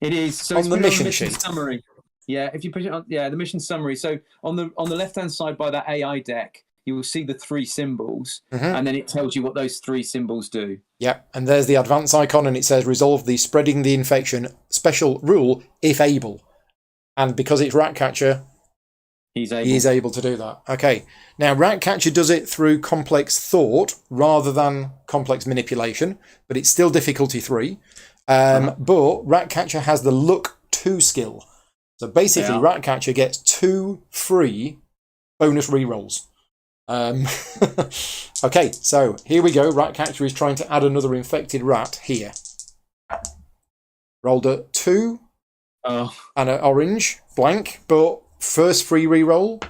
It is. So On it's the put mission sheet. summary. Yeah, if you put it on, the mission summary. So on the left hand side by that AI deck, you will see the 3 symbols, and then it tells you what those 3 symbols do. Yeah, and there's the advance icon, and it says resolve the spreading the infection special rule if able. And because it's Ratcatcher, He's able. he is able to do that. Okay, now Ratcatcher does it through complex thought rather than complex manipulation, but it's still difficulty 3. But Ratcatcher has the Luck 2 skill. So basically, Yeah. Ratcatcher gets 2 free bonus rerolls. Okay, so here we go. Ratcatcher is trying to add another infected rat here. Rolled a 2 Oh, and an orange, blank, but first free reroll,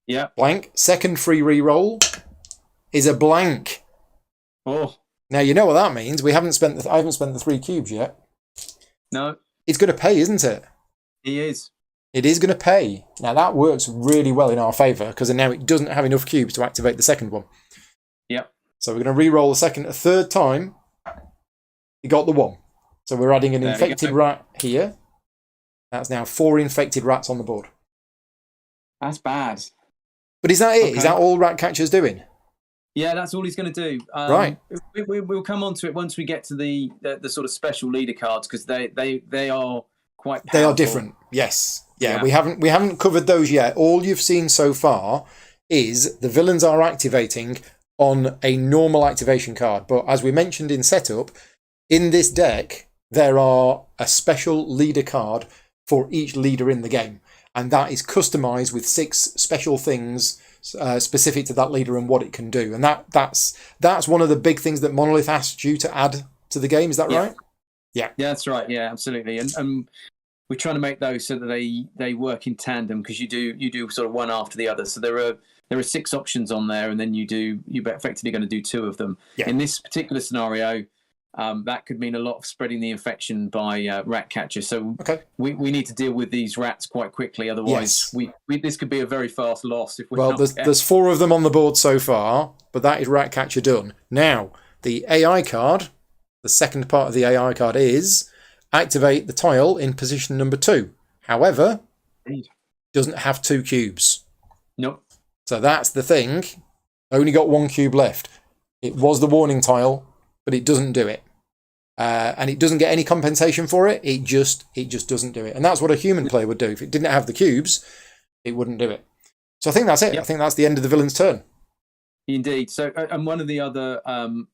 yeah. blank. Second free reroll is a blank. Oh, Now you know what that means. I haven't spent the 3 cubes yet. no, It's going to pay, isn't it? he is. It is going to pay. Now that works really well in our favour because now it doesn't have enough cubes to activate the second one. Yep. So we're going to re-roll a third time. You got the 1. So we're adding an There we infected go. rat here. That's now 4 infected rats on the board. That's bad. But is that it? Is Okay. that all Ratcatcher's doing? Yeah, that's all he's going to do. Right. We'll come on to it once we get to the sort of special leader cards because they are quite powerful. They are different. Yes. Yeah, Yeah. we haven't covered those yet. All you've seen so far is the villains are activating on a normal activation card. But as we mentioned in setup, in this deck, there are a special leader card for each leader in the game. And that is customized with 6 special things specific to that leader and what it can do. And that's one of the big things that Monolith asked you to add to the game. Is that Yeah. right? Yeah, that's right. Yeah, absolutely. And we're trying to make those so that they work in tandem, because you do sort of one after the other. So there are 6 options on there, and then you're effectively going to do 2 of them. Yeah. In this particular scenario, that could mean a lot of spreading the infection by rat catcher. So we need to deal with these rats quite quickly. Otherwise, this could be a very fast loss. If we're there's 4 of them on the board so far, but that is rat catcher done. Now, the AI card, the second part of the AI card is activate the tile in position number 2. However, doesn't have 2 cubes. Nope. So that's the thing. Only got 1 cube left. It was the warning tile, but it doesn't do it. And it doesn't get any compensation for it. It just doesn't do it. And that's what a human player would do. If it didn't have the cubes, it wouldn't do it. So I think that's it. Yep. I think that's the end of the villain's turn. Indeed. So, and one of the other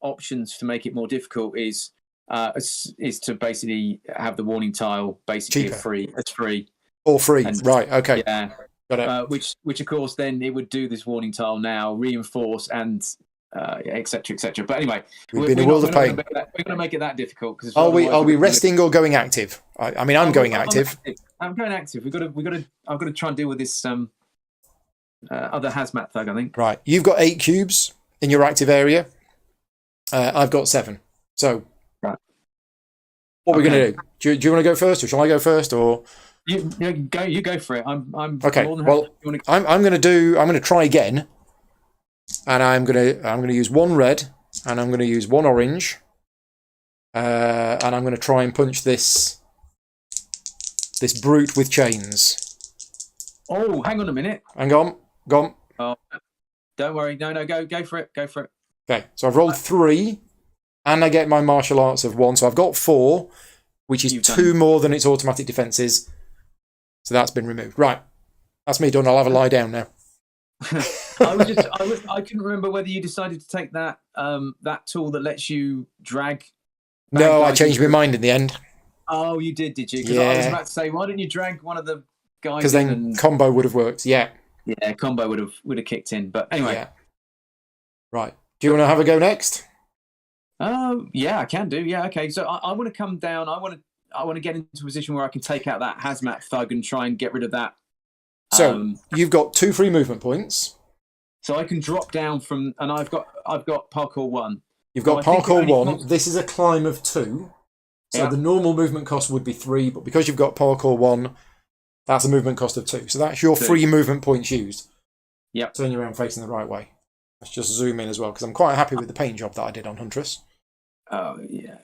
options to make it more difficult is to basically have the warning tile basically free. It's free. Or free, right? Okay. Yeah. Got it. Which of course then it would do this warning tile now, reinforce and etc. etc. But anyway, we've been a world of pain. We're going to make it that difficult. Are we resting or going active? I mean, I'm going active. I'm going active. I've got to try and deal with this other hazmat thug, I think. Right. You've got 8 cubes in your active area. I've got 7. So. Right. What are we going to do? Do you want to go first, or shall I go first, or? You go for it. I'm okay. More than well, I'm going to try again, and I'm going to use 1 red, and I'm going to use 1 orange, and I'm going to try and punch this brute with chains. Oh, hang on a minute. Hang on. Go on. Oh, don't worry. No, go for it. Go for it. Okay, so I've rolled 3, and I get my martial arts of 1, so I've got 4, which is 2 more than its automatic defenses. So that's been removed. Right, that's me done. I'll have a lie down now. I couldn't remember whether you decided to take that that tool that lets you drag. No, I changed my mind in the end. Oh, you did you? Because I was about to say, why didn't you drag one of the guys? Because then combo would have worked. Yeah. Yeah, combo would have kicked in. But anyway. Yeah. Right. Do you want to have a go next? Yeah, I can do. Yeah, okay. So I want to come down. I want to get into a position where I can take out that hazmat thug and try and get rid of that. So you've got 2 free movement points. So I can drop down from, and I've got parkour 1. You've got parkour 1. This is a climb of 2. So the normal movement cost would be 3, but because you've got parkour 1, that's a movement cost of 2. So that's your 3 movement points used. Yep. Turn you around facing the right way. Let's just zoom in as well, because I'm quite happy with the paint job that I did on Huntress. Oh, yeah.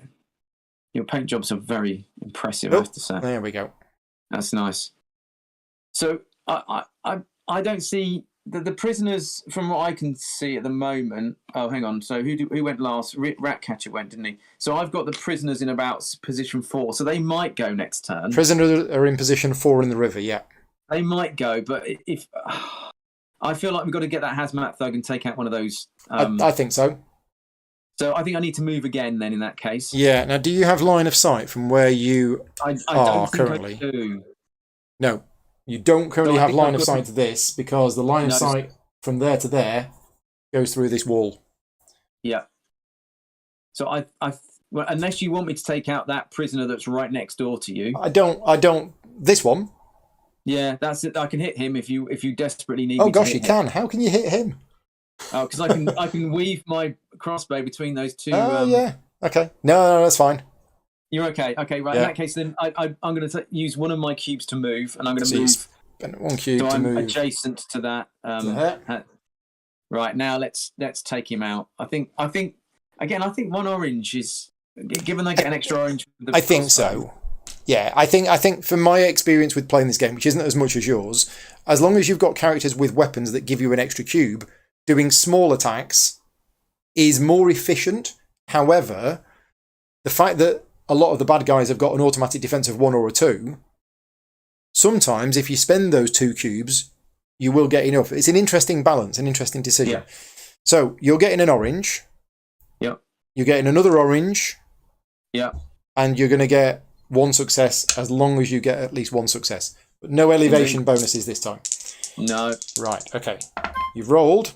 Your paint jobs are very impressive, I have to say. There we go. That's nice. So I don't see the prisoners, from what I can see at the moment. Oh, hang on. So who went last? Ratcatcher went, didn't he? So I've got the prisoners in about position 4. So they might go next turn. Prisoners are in position 4 in the river. Yeah. They might go, but if I feel like we've got to get that hazmat thug and take out one of those. I think so. So I think I need to move again then in that case. Yeah. Now, do you have line of sight from where you I are don't think currently? I do. No, you don't currently have line of sight to this, because the line of sight from there to there goes through this wall. Yeah. So well, unless you want me to take out that prisoner that's right next door to you. I don't. This one. Yeah, that's it. I can hit him if you desperately need. Oh me gosh, to you hit can. him. How can you hit him? Oh, because I can weave my crossbow between those 2. Oh yeah. Okay. No, that's fine. You're okay. Okay, right. Yeah. In that case, then I'm going to use one of my cubes to move, and I'm going to move. Spend 1 cube so to I'm move adjacent to that. Right now, let's take him out. I think 1 orange is, given they get an extra orange. I think so. Yeah, I think from my experience with playing this game, which isn't as much as yours, as long as you've got characters with weapons that give you an extra cube, doing small attacks is more efficient. However, the fact that a lot of the bad guys have got an automatic defense of 1 or a 2, sometimes if you spend those 2 cubes, you will get enough. It's an interesting balance, an interesting decision. Yeah. So you're getting an orange. Yep. You're getting another orange. Yeah. And you're going to get 1 success as long as you get at least 1 success. But no elevation bonuses this time. No. Right, okay. You've rolled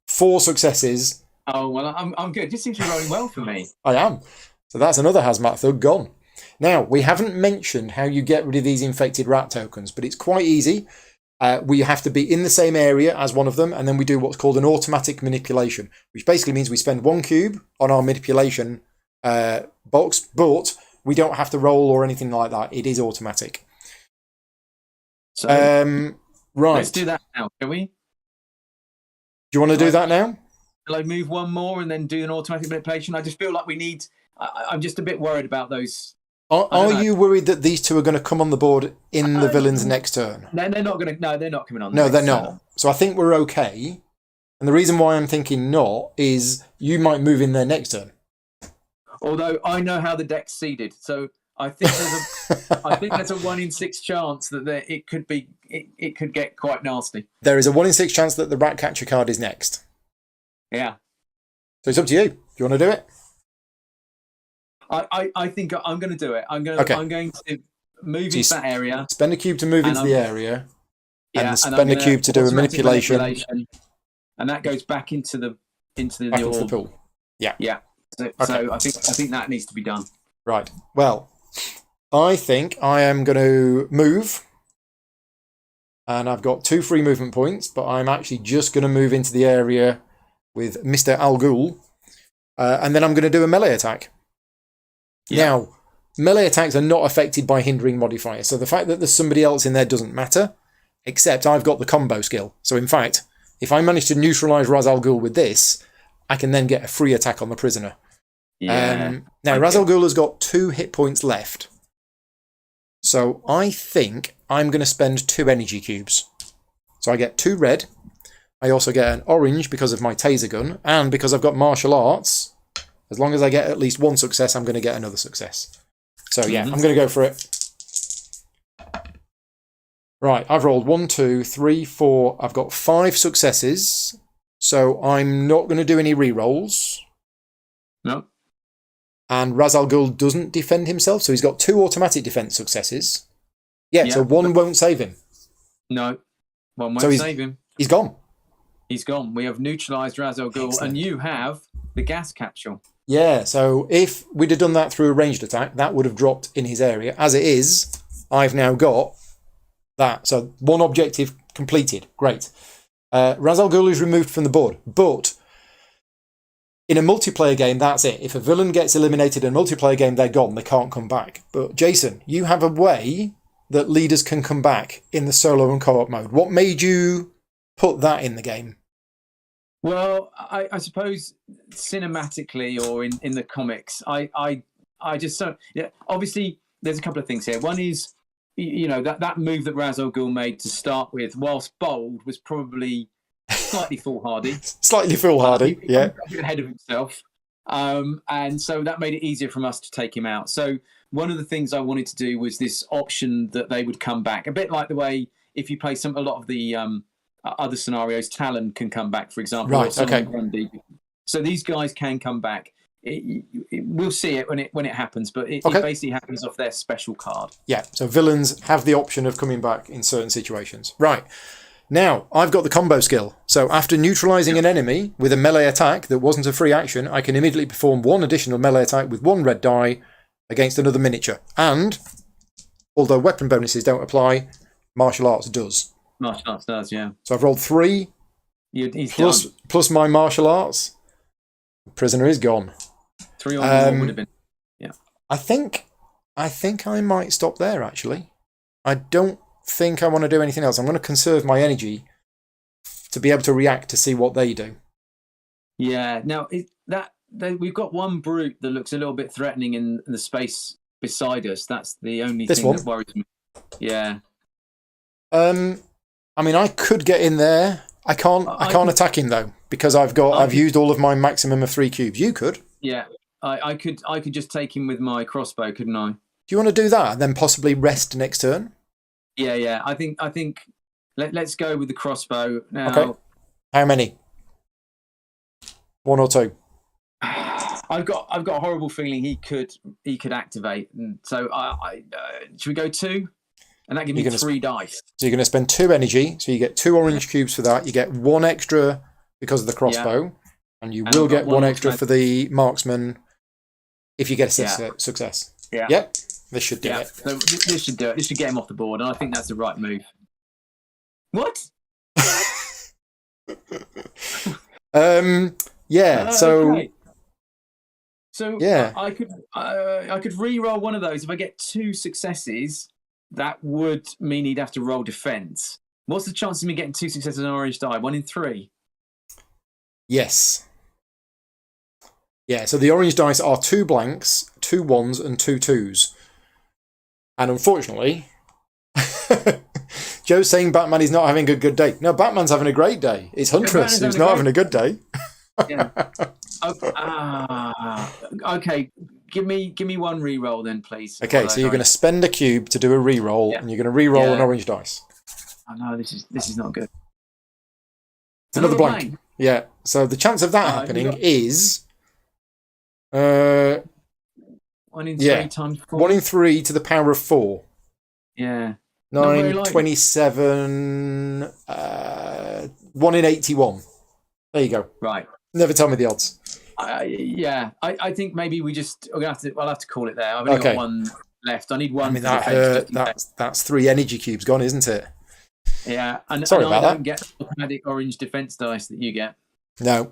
4 successes. Oh, well, I'm good. This seems to be rolling well for me. I am. So that's another hazmat thug gone. Now, we haven't mentioned how you get rid of these infected rat tokens, but it's quite easy. We have to be in the same area as one of them, and then we do what's called an automatic manipulation, which basically means we spend 1 cube on our manipulation box, but we don't have to roll or anything like that. It is automatic. So, right. Let's do that now, can we? Do you want to do that now? Shall I move one more and then do an automatic manipulation? I just feel like we need... I'm just a bit worried about those... Are you worried that these two are going to come on the board in the villain's next turn? No, they're not going to. No, they're not coming on. No, they're not. So I think we're okay. And the reason why I'm thinking not is you might move in their next turn. Although I know how the deck's seeded, so I think there's a 1 in 6 chance that it could be. It could get quite nasty. There is a 1 in 6 chance that the rat catcher card is next. Yeah. So it's up to you. Do you want to do it? I think I'm going to do it. I'm going to move into that area. Spend a cube to move into the area. Yeah, and spend a cube to do a manipulation. And that goes back into the pool. Yeah. Yeah. So I think that needs to be done. Right. Well, I think I am going to move. And I've got 2 free movement points, but I'm actually just going to move into the area with Mr. Al Ghul. And then I'm going to do a melee attack. Yeah. Now, melee attacks are not affected by hindering modifiers, so the fact that there's somebody else in there doesn't matter, except I've got the combo skill. So in fact, if I manage to neutralise Ra's al Ghul with this, I can then get a free attack on the prisoner. Yeah. Now, Ra's al Ghul has got 2 hit points left. So I think I'm going to spend 2 energy cubes. So I get 2 red. I also get an orange because of my taser gun, and because I've got martial arts... As long as I get at least 1 success, I'm going to get another success. So yeah, I'm going to go for it. Right, I've rolled 1, 2, 3, 4. I've got 5 successes. So I'm not going to do any re-rolls. No. And Ra's al Ghul doesn't defend himself, so he's got 2 automatic defense successes. Yeah, so 1 won't save him. No, 1 won't save him. He's gone. He's gone. We have neutralised Ra's al Ghul, and you have the gas capsule. Yeah, so if we'd have done that through a ranged attack, that would have dropped in his area. As it is, I've now got that. So 1 objective completed. Great. Ra's al Ghul is removed from the board. But in a multiplayer game, that's it. If a villain gets eliminated in a multiplayer game, they're gone. They can't come back. But Jason, you have a way that leaders can come back in the solo and co-op mode. What made you put that in the game? Well, I suppose cinematically or in the comics, I just don't. Yeah, obviously, there's a couple of things here. One is, that move that Ra's al Ghul made to start with, whilst bold, was probably slightly foolhardy. Slightly foolhardy, yeah. A bit ahead of himself. And so that made it easier for us to take him out. So one of the things I wanted to do was this option that they would come back, a bit like the way if you play a lot of the other scenarios, Talon can come back, for example. Right, okay. So these guys can come back. We'll see it when it happens, but it basically happens off their special card. Yeah, so villains have the option of coming back in certain situations. Right. Now, I've got the combo skill. So after neutralising an enemy with a melee attack that wasn't a free action, I can immediately perform 1 additional melee attack with 1 red die against another miniature. And, although weapon bonuses don't apply, martial arts does. Martial arts does, yeah. So I've rolled 3 plus my martial arts. The prisoner is gone. 3 or more would have been. Yeah. I think I might stop there, actually. I don't think I want to do anything else. I'm going to conserve my energy to be able to react to see what they do. Yeah. Now, we've got 1 brute that looks a little bit threatening in the space beside us. That's the only thing that worries me. Yeah. I mean, I could get in there. I can't attack him though because I've used all of my maximum of 3 cubes. You could. Yeah, I could just take him with my crossbow, couldn't I? Do you want to do that and then possibly rest next turn? Yeah. I think let's go with the crossbow now. Okay. How many? 1 or 2? I've got a horrible feeling he could activate, and so should we go 2? And that gives me 3 dice. So you're going to spend 2 energy. So you get 2 orange cubes for that. You get 1 extra because of the crossbow. And you will get 1 extra for the marksman if you get a success. Yeah. Yep. This should do it. So this should do it. This should get him off the board, and I think that's the right move. What? Yeah. So. Okay. So yeah, I could re-roll one of those. If I get 2 successes, that would mean he'd have to roll defense. What's the chance of me getting 2 successes on an orange die? 1 in 3. Yes. Yeah. So the orange dice are 2 blanks, 2 1s, and 2 2s. And unfortunately, Joe's saying Batman is not having a good day. No, Batman's having a great day. It's Huntress who's not having a good day. Yeah. Okay. Give me one re-roll then, please. Okay, so you're going to spend a cube to do a re-roll, and you're going to re-roll an orange dice. Oh no, this is not good. It's another blank. Yeah. So the chance of that happening is 1 in 3 times 4. 1 in 3 to the power of 4. Yeah. 9, 27, 1 in 81. There you go. Right. Never tell me the odds. I think maybe I'll have to call it there. I've only got 1 left. I need 1. I mean, that's 3 energy cubes gone, isn't it? Yeah. Sorry about that. I don't get the automatic orange defense dice that you get. No.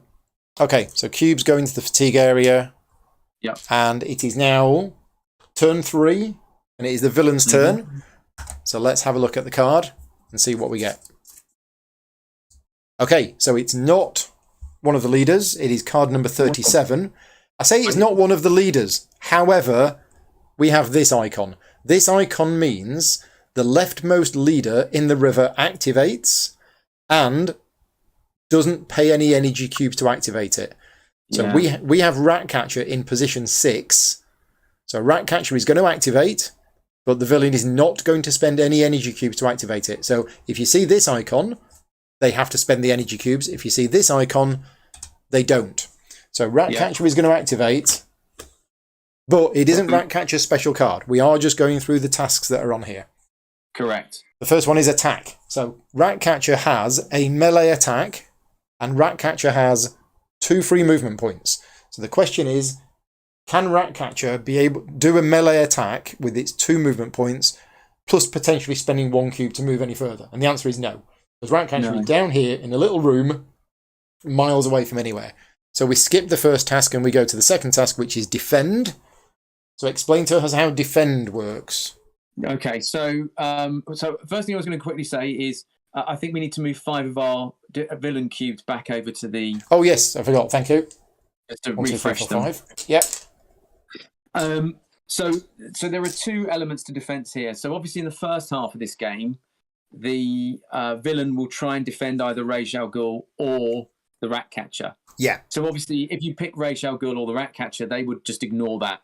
Okay, so cubes go into the fatigue area. Yep. And it is now turn 3, and it is the villain's turn. So let's have a look at the card and see what we get. Okay, so it's not one of the leaders. It is card number 37. I say it's not one of the leaders. However, we have this icon. This icon means the leftmost leader in the river activates and doesn't pay any energy cubes to activate it. So we have Ratcatcher in position 6. So Ratcatcher is going to activate, but the villain is not going to spend any energy cubes to activate it. So if you see this icon, they have to spend the energy cubes. If you see this icon, they don't. So Ratcatcher is going to activate, but it isn't Ratcatcher's special card. We are just going through the tasks that are on here. Correct. The first one is attack. So Ratcatcher has a melee attack, and Ratcatcher has 2 free movement points. So the question is, can Ratcatcher be able to do a melee attack with its 2 movement points, plus potentially spending 1 cube to move any further? And the answer is no. Because Ratcatcher is down here in a little room, miles away from anywhere. So we skip the first task and we go to the second task, which is defend. So explain to us how defend works. Okay, so first thing I was going to quickly say is I think we need to move 5 of our villain cubes back over to the... Oh, yes, I forgot. Thank you. Just to refresh them. 5. Yep. So there are 2 elements to defense here. So obviously in the first half of this game, the villain will try and defend either Ra's al Ghul or the Ratcatcher. Yeah. So obviously if you pick Ra's al Ghul or the Ratcatcher, they would just ignore that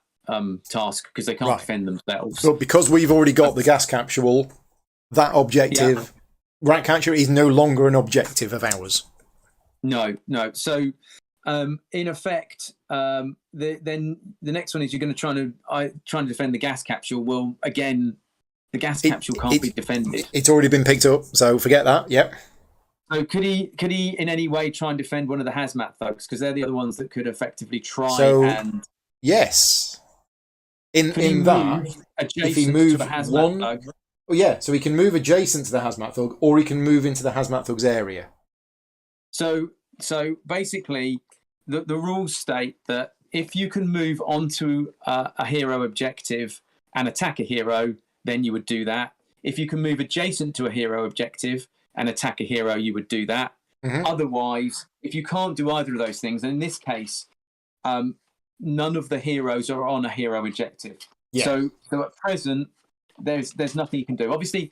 task because they can't defend themselves. But because we've already got the gas capsule, that objective, Ratcatcher is no longer an objective of ours. No. So in effect, then the next one is you're going to try to defend the gas capsule. Well, again, the gas capsule can't be defended. It's already been picked up, so forget that. Yep. So could he in any way try and defend one of the hazmat thugs? Because they're the other ones that could effectively try and... Yes. In that, if he moves to the hazmat one... thug, well, yeah, so he can move adjacent to the hazmat thug, or he can move into the hazmat thug's area. So basically, the rules state that if you can move onto a hero objective and attack a hero, then you would do that. If you can move adjacent to a hero objective and attack a hero, you would do that. Mm-hmm. Otherwise, if you can't do either of those things, then in this case, none of the heroes are on a hero objective. Yeah. So at present, there's nothing you can do. Obviously,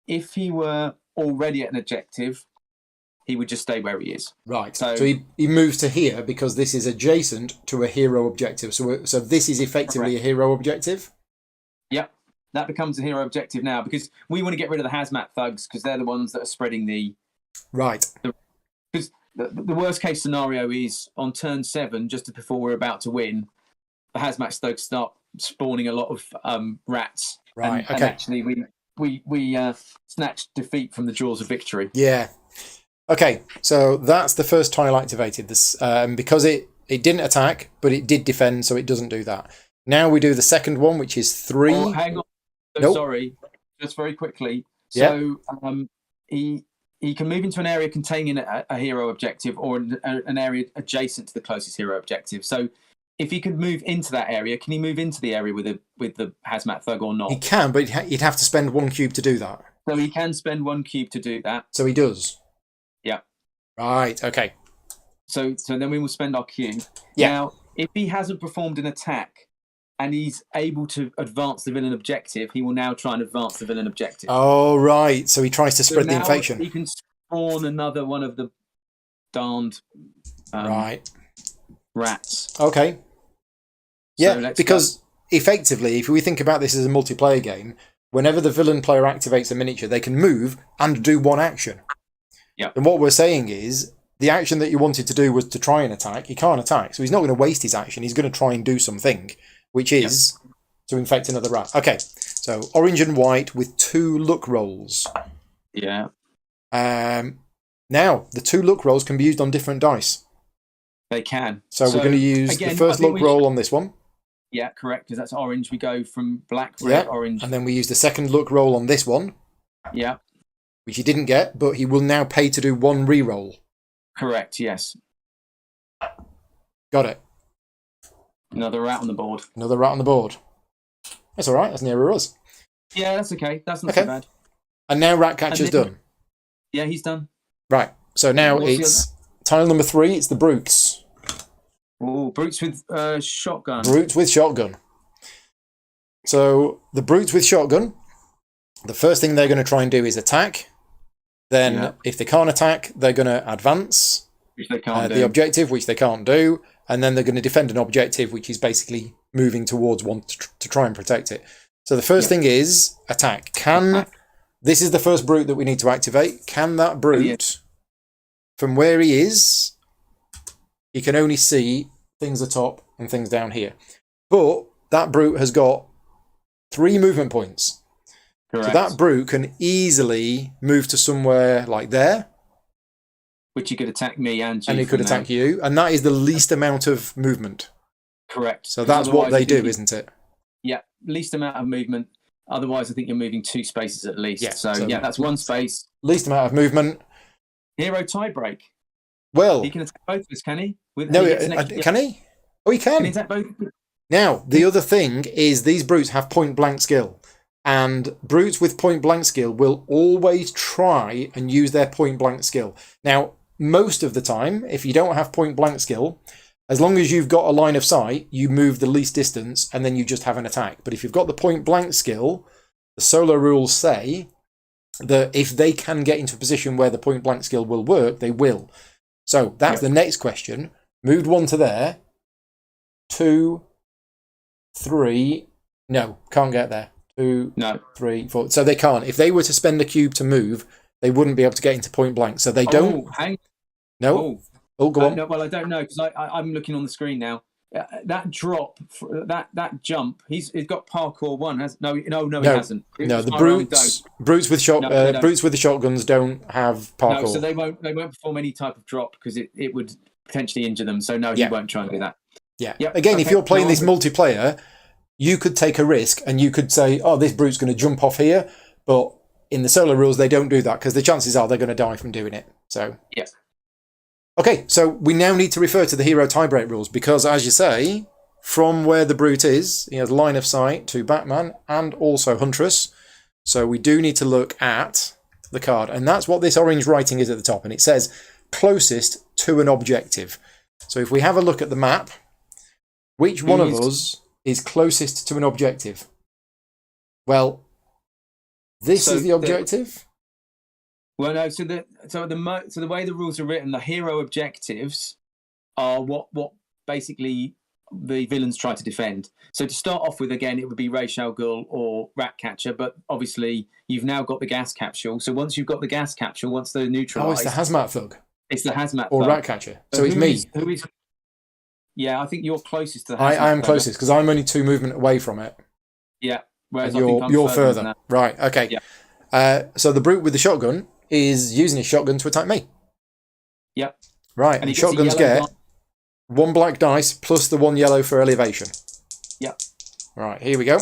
if he were already at an objective, he would just stay where he is. Right. So he moves to here because this is adjacent to a hero objective. So this is effectively a hero objective? Yep. That becomes a hero objective now because we want to get rid of the hazmat thugs because they're the ones that are spreading the... Right. Because the worst case scenario is on turn 7, just before we're about to win, the hazmat thugs start spawning a lot of rats. Right, and actually we snatch defeat from the jaws of victory. Yeah. Okay, so that's the first tile activated. This because it didn't attack, but it did defend, so it doesn't do that. Now we do the second one, which is 3. Oh, hang on. So Nope. Sorry, just very quickly. Yeah. So he can move into an area containing a hero objective or an area adjacent to the closest hero objective. So if he could move into that area, can he move into the area with the hazmat thug or not? He can, but he'd have to spend 1 cube to do that. So he can spend 1 cube to do that. So he does. Yeah. Right. Okay. So then we will spend our cube. Yeah. Now, if he hasn't performed an attack and he's able to advance the villain objective, he will now try and advance the villain objective. Oh, right. So he tries to spread the infection. He can spawn another one of the darned right. rats. Okay. Yeah, because effectively, if we think about this as a multiplayer game, whenever the villain player activates a miniature, they can move and do 1 action. Yeah. And what we're saying is, the action that you wanted to do was to try and attack. He can't attack, so he's not going to waste his action. He's going to try and do something, which is to infect another rat. Okay, so orange and white with 2 luck rolls. Yeah. Now, the 2 luck rolls can be used on different dice. They can. So we're going to use the first luck roll on this one. Yeah, correct, because that's orange. We go from black, red, orange. And then we use the second luck roll on this one. Yeah. Which he didn't get, but he will now pay to do 1 re-roll. Correct, yes. Got it. Another rat on the board. Another rat on the board. That's all right. That's nearer us. Yeah, that's okay. That's not so bad. And now Ratcatcher's done. Yeah, he's done. Right. So now it's tile number 3. It's the Brutes. Oh, Brutes with shotgun. Brutes with shotgun. So the Brutes with shotgun, the first thing they're going to try and do is attack. Then if they can't attack, they're going to advance. Which they can't do. The objective, which they can't do. And then they're going to defend an objective, which is basically moving towards one to try and protect it. So the first thing is attack. This is the first Brute that we need to activate. Can that Brute, from where he is, he can only see things atop and things down here. But that Brute has got 3 movement points. Correct. So that Brute can easily move to somewhere like there. Which he could attack me and you. And he could attack you. And that is the least amount of movement. Correct. So that's what they do, isn't it? Yeah, least amount of movement. Otherwise, I think you're moving 2 spaces at least. Yeah, so that's 1 space. Least amount of movement. Hero tiebreak. Well, he can attack both of us, can he? Can he? Oh, he can. Can he attack both? Now, the other thing is these Brutes have point blank skill. And Brutes with point blank skill will always try and use their point blank skill. Now, most of the time, if you don't have point blank skill, as long as you've got a line of sight, you move the least distance and then you just have an attack. But if you've got the point blank skill, the solo rules say that if they can get into a position where the point blank skill will work, they will. So that's the next question. Moved 1 to there. 2, 3. No, can't get there. 2, 3, 4. So they can't. If they were to spend a cube to move, they wouldn't be able to get into point blank. So they don't. No. Oh, go on. No, well, I don't know because I'm looking on the screen now. That drop, that jump, he's got parkour 1. He hasn't. No, the Brutes with Brutes with the shotguns don't have parkour. No, so they won't perform any type of drop because it would potentially injure them. So no, he won't try and do that. Yeah. Yep. Again, if you're playing this multiplayer, you could take a risk and you could say, "Oh, this Brute's going to jump off here," but in the solo rules, they don't do that because the chances are they're going to die from doing it. So yeah. Okay, so we now need to refer to the hero tiebreak rules because, as you say, from where the Brute is, he has line of sight to Batman and also Huntress. So we do need to look at the card. And that's what this orange writing is at the top. And it says closest to an objective. So if we have a look at the map, which one of us is closest to an objective? Well, this is the objective. Well, no. So the way the rules are written, the hero objectives are what basically the villains try to defend. So to start off with, again, it would be Ra's al Ghul or Ratcatcher, but obviously you've now got the gas capsule. So once you've got the gas capsule, once they're neutralised, it's the hazmat thug. It's the hazmat or thug. Ratcatcher. So it's me. Yeah, I think you're closest to the hazmat I am closest because I'm only 2 movement away from it. Yeah, whereas you're further. Right. Okay. Yeah. So the Brute with the shotgun is using his shotgun to attack me. Yep. Right, and shotguns get 1 black dice plus the 1 yellow for elevation. Yep. Right, here we go.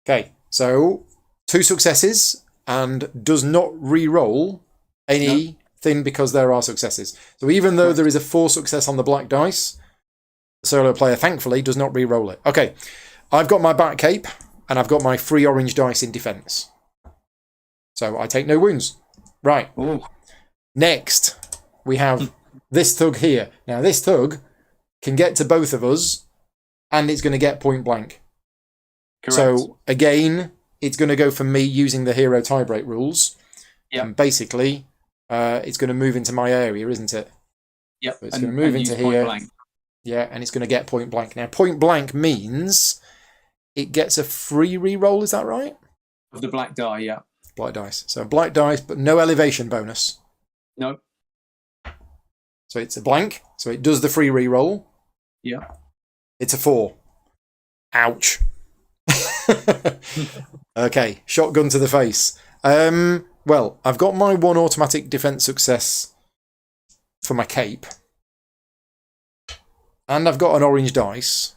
Okay, so 2 successes and does not re-roll anything because there are successes. So even though there is a 4 success on the black dice, the solo player thankfully does not re-roll it. Okay, I've got my back cape and I've got my 3 orange dice in defense. So I take no wounds. Right. Ooh. Next, we have this thug here. Now this thug can get to both of us and it's going to get point blank. Correct. So again, it's going to go for me using the hero tiebreak rules. Yep. And basically, it's going to move into my area, isn't it? Yep. So it's going to move into here. Blank. Yeah, and it's going to get point blank. Now, point blank means it gets a free reroll, is that right? Of the black die, yeah. Black dice. So black dice, but no elevation bonus. No. So it's a blank, so it does the free reroll. Yeah. It's a 4. Ouch. Okay, shotgun to the face. Well, I've got my 1 automatic defense success for my cape. And I've got an orange dice.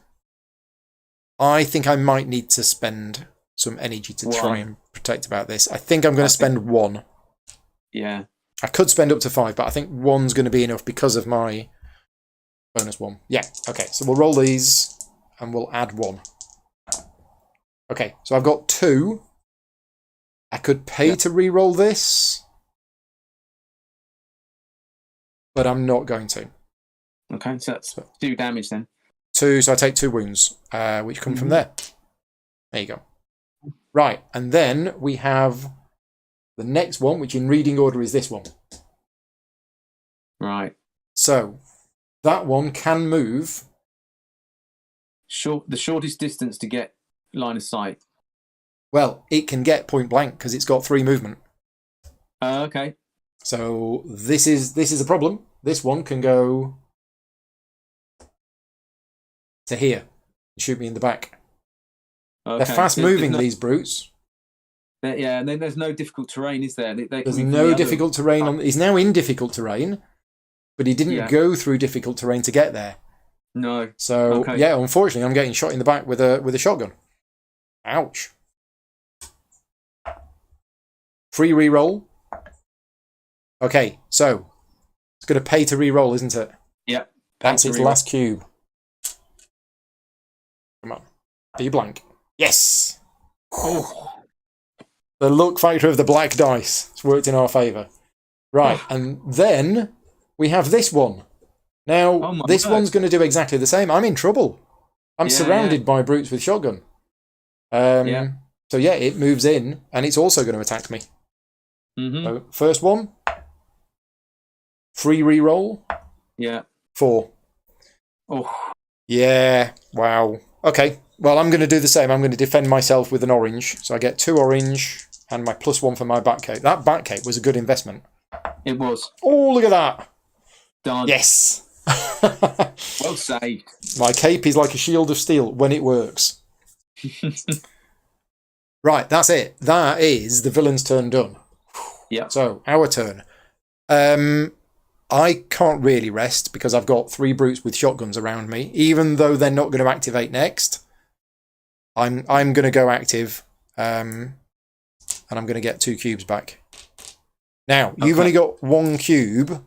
I think I might need to spend some energy to try and protect about this. I think I'm going to spend 1. Yeah. I could spend up to 5, but I think 1's going to be enough because of my bonus 1. Yeah, okay, so we'll roll these and we'll add 1. Okay, so I've got 2. I could pay to re-roll this, but I'm not going to. Okay, so that's 2 damage then. 2, so I take 2 wounds, which come from there. There you go. Right, and then we have the next one, which in reading order is this one. Right. So that one can move. The shortest distance to get line of sight. Well, it can get point blank because it's got 3 movement. Okay. So this is a problem. This one can go to here and shoot me in the back. Okay. They're fast moving, these brutes. Yeah, and then there's no difficult terrain, is there? There's no difficult terrain. He's now in difficult terrain, but he didn't go through difficult terrain to get there. No. So yeah, unfortunately, I'm getting shot in the back with a shotgun. Ouch. Free reroll. Okay, so it's going to pay to reroll, isn't it? Yep. That's its last cube. Come on. Are you blank? Yes. Oh. The luck factor of the black dice. It's worked in our favour. Right, and then we have this one. Now, this one's going to do exactly the same. I'm in trouble. I'm surrounded by brutes with shotgun. So yeah, it moves in, and it's also going to attack me. So first one. Free reroll. Yeah. 4. Oh. Yeah. Wow. Okay. Well, I'm going to do the same. I'm going to defend myself with an orange. So I get 2 orange and my +1 for my back cape. That back cape was a good investment. It was. Oh, look at that. Done. Yes. Well saved. My cape is like a shield of steel when it works. Right, that's it. That is the villain's turn done. Yeah. So, our turn. I can't really rest because I've got 3 brutes with shotguns around me. Even though they're not going to activate next, I'm going to go active, and I'm going to get 2 cubes back. Now, you've only got 1 cube.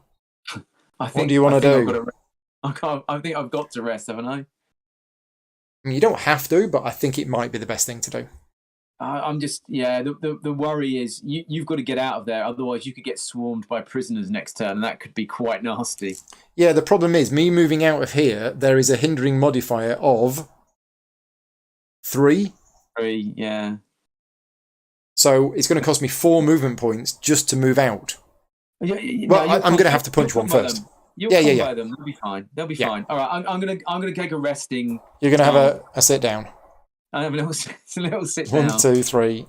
What do you want to do? I think I've got to rest, haven't I? I mean, you don't have to, but I think it might be the best thing to do. I'm just, the worry is you've got to get out of there. Otherwise, you could get swarmed by prisoners next turn, and that could be quite nasty. Yeah, the problem is, me moving out of here, there is a hindering modifier of 3. 3, yeah. So it's going to cost me 4 movement points just to move out. Well, I'm going to have to punch one first. You'll combo them. They'll be fine. They'll be fine. All right, I'm gonna take a resting. You're going to have a sit down. I have a little sit down. 1, 2, 3,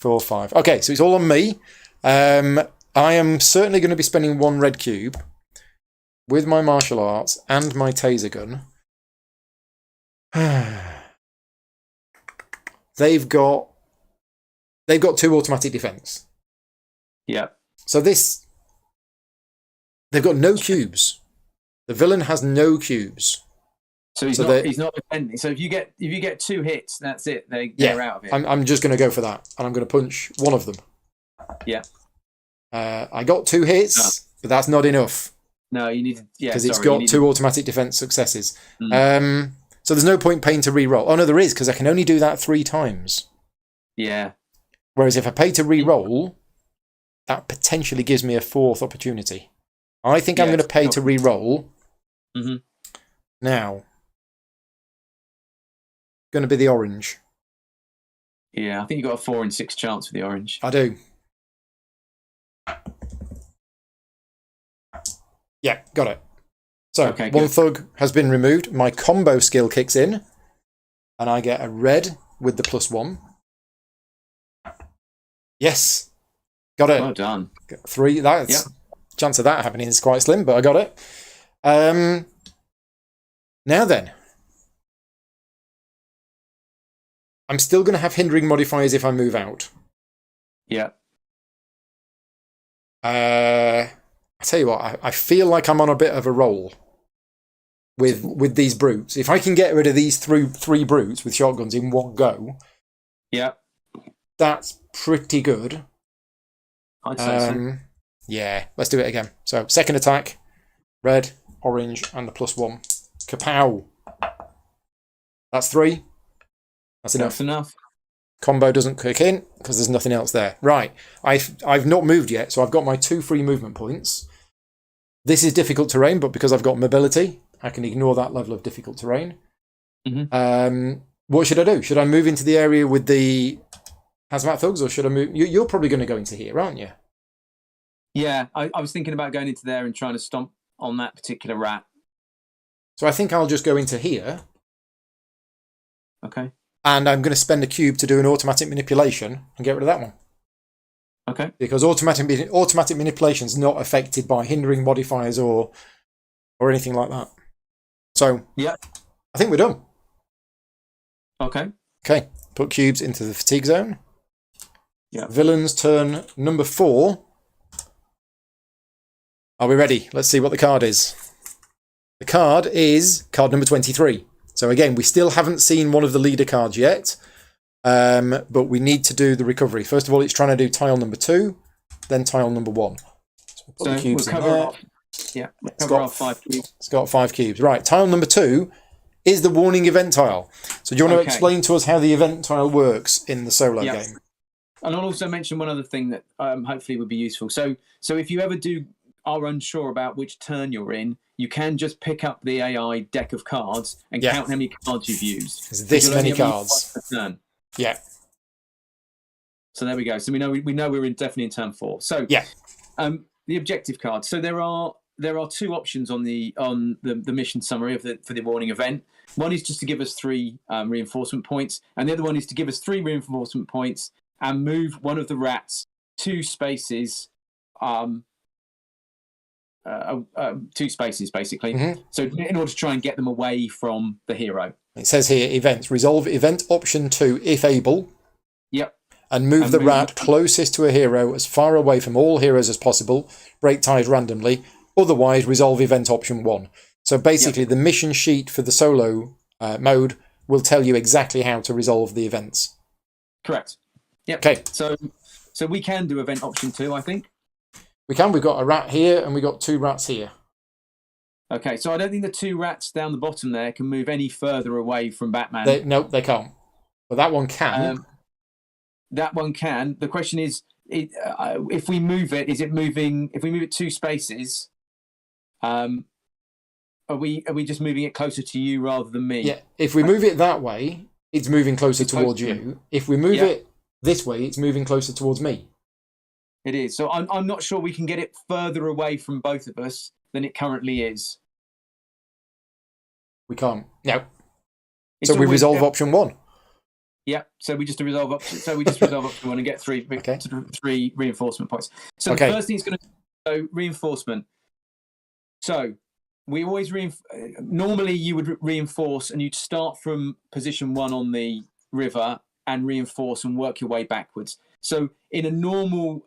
4, 5. Okay, so it's all on me. I am certainly going to be spending 1 red cube with my martial arts and my taser gun. They've got 2 automatic defense. Yeah. So they've got no cubes. The villain has no cubes. So he's not defending. So if you get 2 hits, that's it. They're out of it. I'm just going to go for that, and I'm going to punch one of them. Yeah. I got 2 hits, but that's not enough. No, you need to. Yeah, because it's got 2 automatic defense successes. So there's no point paying to re-roll. Oh no, there is, because I can only do that 3 times. Yeah. Whereas if I pay to re-roll, that potentially gives me a 4th opportunity. I think I'm going to pay to re-roll. Now, going to be the orange. Yeah, I think you got a 4 in 6 chance with the orange. I do. Yeah, got it. So, one thug has been removed. My combo skill kicks in. And I get a red with the +1. Yes. Got it. Well done. 3. That's chance of that happening is quite slim, but I got it. Now then. I'm still going to have hindering modifiers if I move out. Yeah. I tell you what, I feel like I'm on a bit of a roll with these brutes. If I can get rid of these 3 brutes with shotguns in one go, that's pretty good. I'd say so. Yeah, let's do it again. So, second attack, red, orange, and the +1. Kapow! That's 3. That's enough. That's enough. Combo doesn't kick in because there's nothing else there. Right, I've not moved yet, so I've got my 2 free movement points. This is difficult terrain, but because I've got mobility, I can ignore that level of difficult terrain. What should I do? Should I move into the area with the hazmat thugs, or should I move? You're probably going to go into here, aren't you? Yeah, I was thinking about going into there and trying to stomp on that particular rat. So I think I'll just go into here. Okay. And I'm going to spend a cube to do an automatic manipulation and get rid of that one. Okay. Because automatic manipulation is not affected by hindering modifiers or anything like that. So yeah, I think we're done. Okay. Okay. Put cubes into the fatigue zone. Yeah. Villains turn number 4. Are we ready? Let's see what the card is. The card is card number 23. So again, we still haven't seen one of the leader cards yet, but we need to do the recovery. First of all, it's trying to do tile number 2, then tile number 1. So put the cubes in there. Cover off 5 cubes. It's got 5 cubes. Right, tile number 2 is the warning event tile. So do you want to explain to us how the event tile works in the solo game? And I'll also mention one other thing that hopefully would be useful. So if you ever are unsure about which turn you're in, you can just pick up the AI deck of cards and count how many cards you've used. There's this many cards. Per turn. Yeah. So there we go. So we know we're definitely in turn 4. So the objective card. So there are 2 options on the mission summary for the warning event. One is just to give us 3 reinforcement points, and the other one is to give us 3 reinforcement points and move one of the rats 2 spaces. 2 spaces basically. So in order to try and get them away from the hero. It says here events. Resolve event option 2 if able. Yep. And move the rat closest to a hero as far away from all heroes as possible. Break ties randomly. Otherwise, resolve event option 1. So basically, the mission sheet for the solo mode will tell you exactly how to resolve the events. Correct. Yep. Okay. So we can do event option 2, I think. We can. We've got a rat here and we've got 2 rats here. Okay, so I don't think the 2 rats down the bottom there can move any further away from Batman. No, they can't. But that one can. That one can. The question is, if we move it, is it moving? If we move it 2 spaces, are we just moving it closer to you rather than me? Yeah. If we move it that way, it's moving closer towards you. If we move it this way, it's moving closer towards me. It is. So I'm not sure we can get it further away from both of us than it currently is. We can't. No. So we resolve option 1. Yeah. So we just resolve option. So we just resolve option 1 and get 3 reinforcement points. So the first thing is going to reinforcement. So we always normally you would reinforce and you'd start from position 1 on the river and reinforce and work your way backwards. So in a normal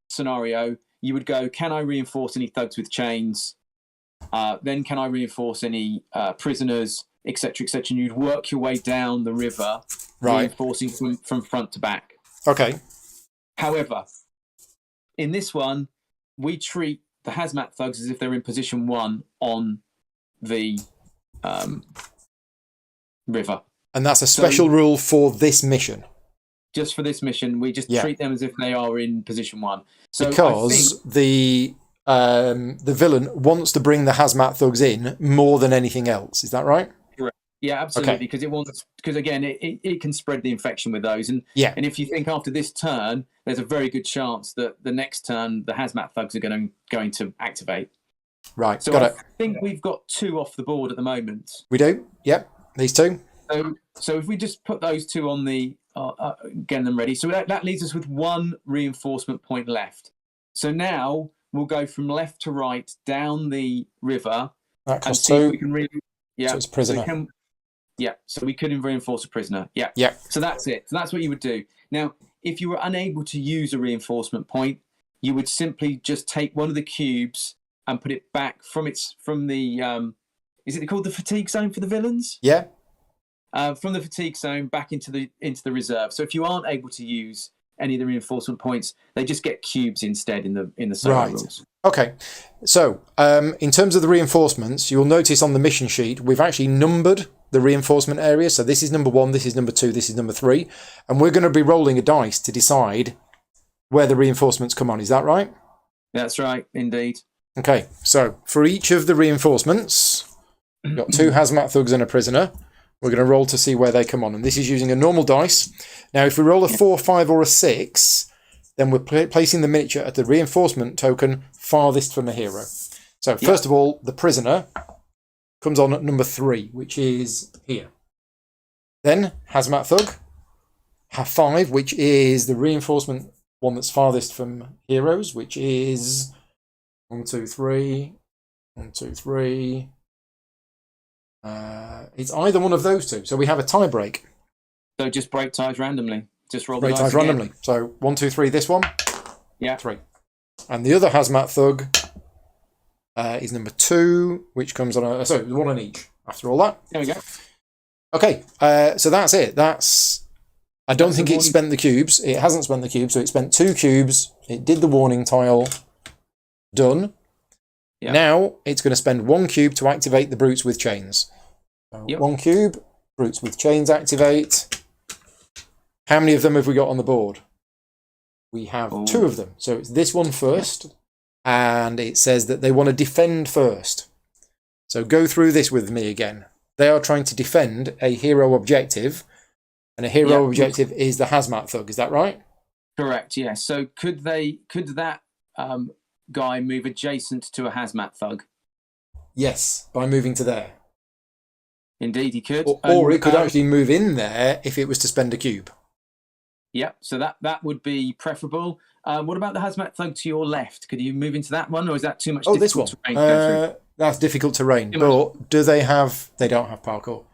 scenario, you would go, can I reinforce any thugs with chains? Then can I reinforce any prisoners, etc., etc.? And you'd work your way down the river, reinforcing from front to back. Okay. However, in this one, we treat the hazmat thugs as if they're in position 1 on the river. And that's a special rule for this mission. Just for this mission, we just treat them as if they are in position 1. So because the villain wants to bring the hazmat thugs in more than anything else. Is that right? Correct. Yeah, absolutely. Because again, it can spread the infection with those. And if you think after this turn, there's a very good chance that the next turn the hazmat thugs are going to activate. Right. So I think we've got 2 off the board at the moment. We do. Yep. These 2. So if we just put those 2 on the getting them ready, so that leaves us with 1 reinforcement point left. So now we'll go from left to right down the river. That costs 2. We can so it's prisoner. So we could reinforce a prisoner. Yeah. So that's it. So that's what you would do. Now, if you were unable to use a reinforcement point, you would simply just take one of the cubes and put it back from the is it called the fatigue zone for the villains? Yeah. From the fatigue zone back into the reserve. So if you aren't able to use any of the reinforcement points, they just get cubes instead in the solo rules. Okay. So in terms of the reinforcements, you'll notice on the mission sheet we've actually numbered the reinforcement area. So this is number 1, this is number 2, this is number 3, and we're going to be rolling a dice to decide where the reinforcements come on. Is that right? That's right, indeed. Okay. So for each of the reinforcements, we've got 2 hazmat thugs and a prisoner. We're going to roll to see where they come on. And this is using a normal dice. Now, if we roll a 4, 5, or a 6, then we're placing the miniature at the reinforcement token farthest from the hero. So, first of all, the prisoner comes on at number 3, which is here. Then, hazmat thug, have 5, which is the reinforcement one that's farthest from heroes, which is 1, 2, 3, 1, 2, 3. It's either one of those 2. So we have a tie break. So just break ties randomly. Just roll break the dice ties randomly. So 1, 2, 3, this one. Yeah. 3. And the other hazmat thug is number 2, which comes on a... So 1 on each. After all that. There we go. Okay. So that's it. I don't think it spent the cubes. It hasn't spent the cubes. So it spent 2 cubes. It did the warning tile. Done. Yep. Now it's going to spend 1 cube to activate the brutes with chains. So 1 cube, brutes with chains activate. How many of them have we got on the board? We have 2 of them. So it's this one first, and it says that they want to defend first. So go through this with me again. They are trying to defend a hero objective, and a hero objective is the hazmat thug. Is that right? Correct. Yes. So could that guy move adjacent to a hazmat thug? Yes, by moving to there. Indeed, he could. Or it could actually move in there if it was to spend a cube. Yeah, so that would be preferable. What about the hazmat thug to your left? Could you move into that one, or is that too much difficult terrain? That's difficult terrain. But do they have... They don't have parkour.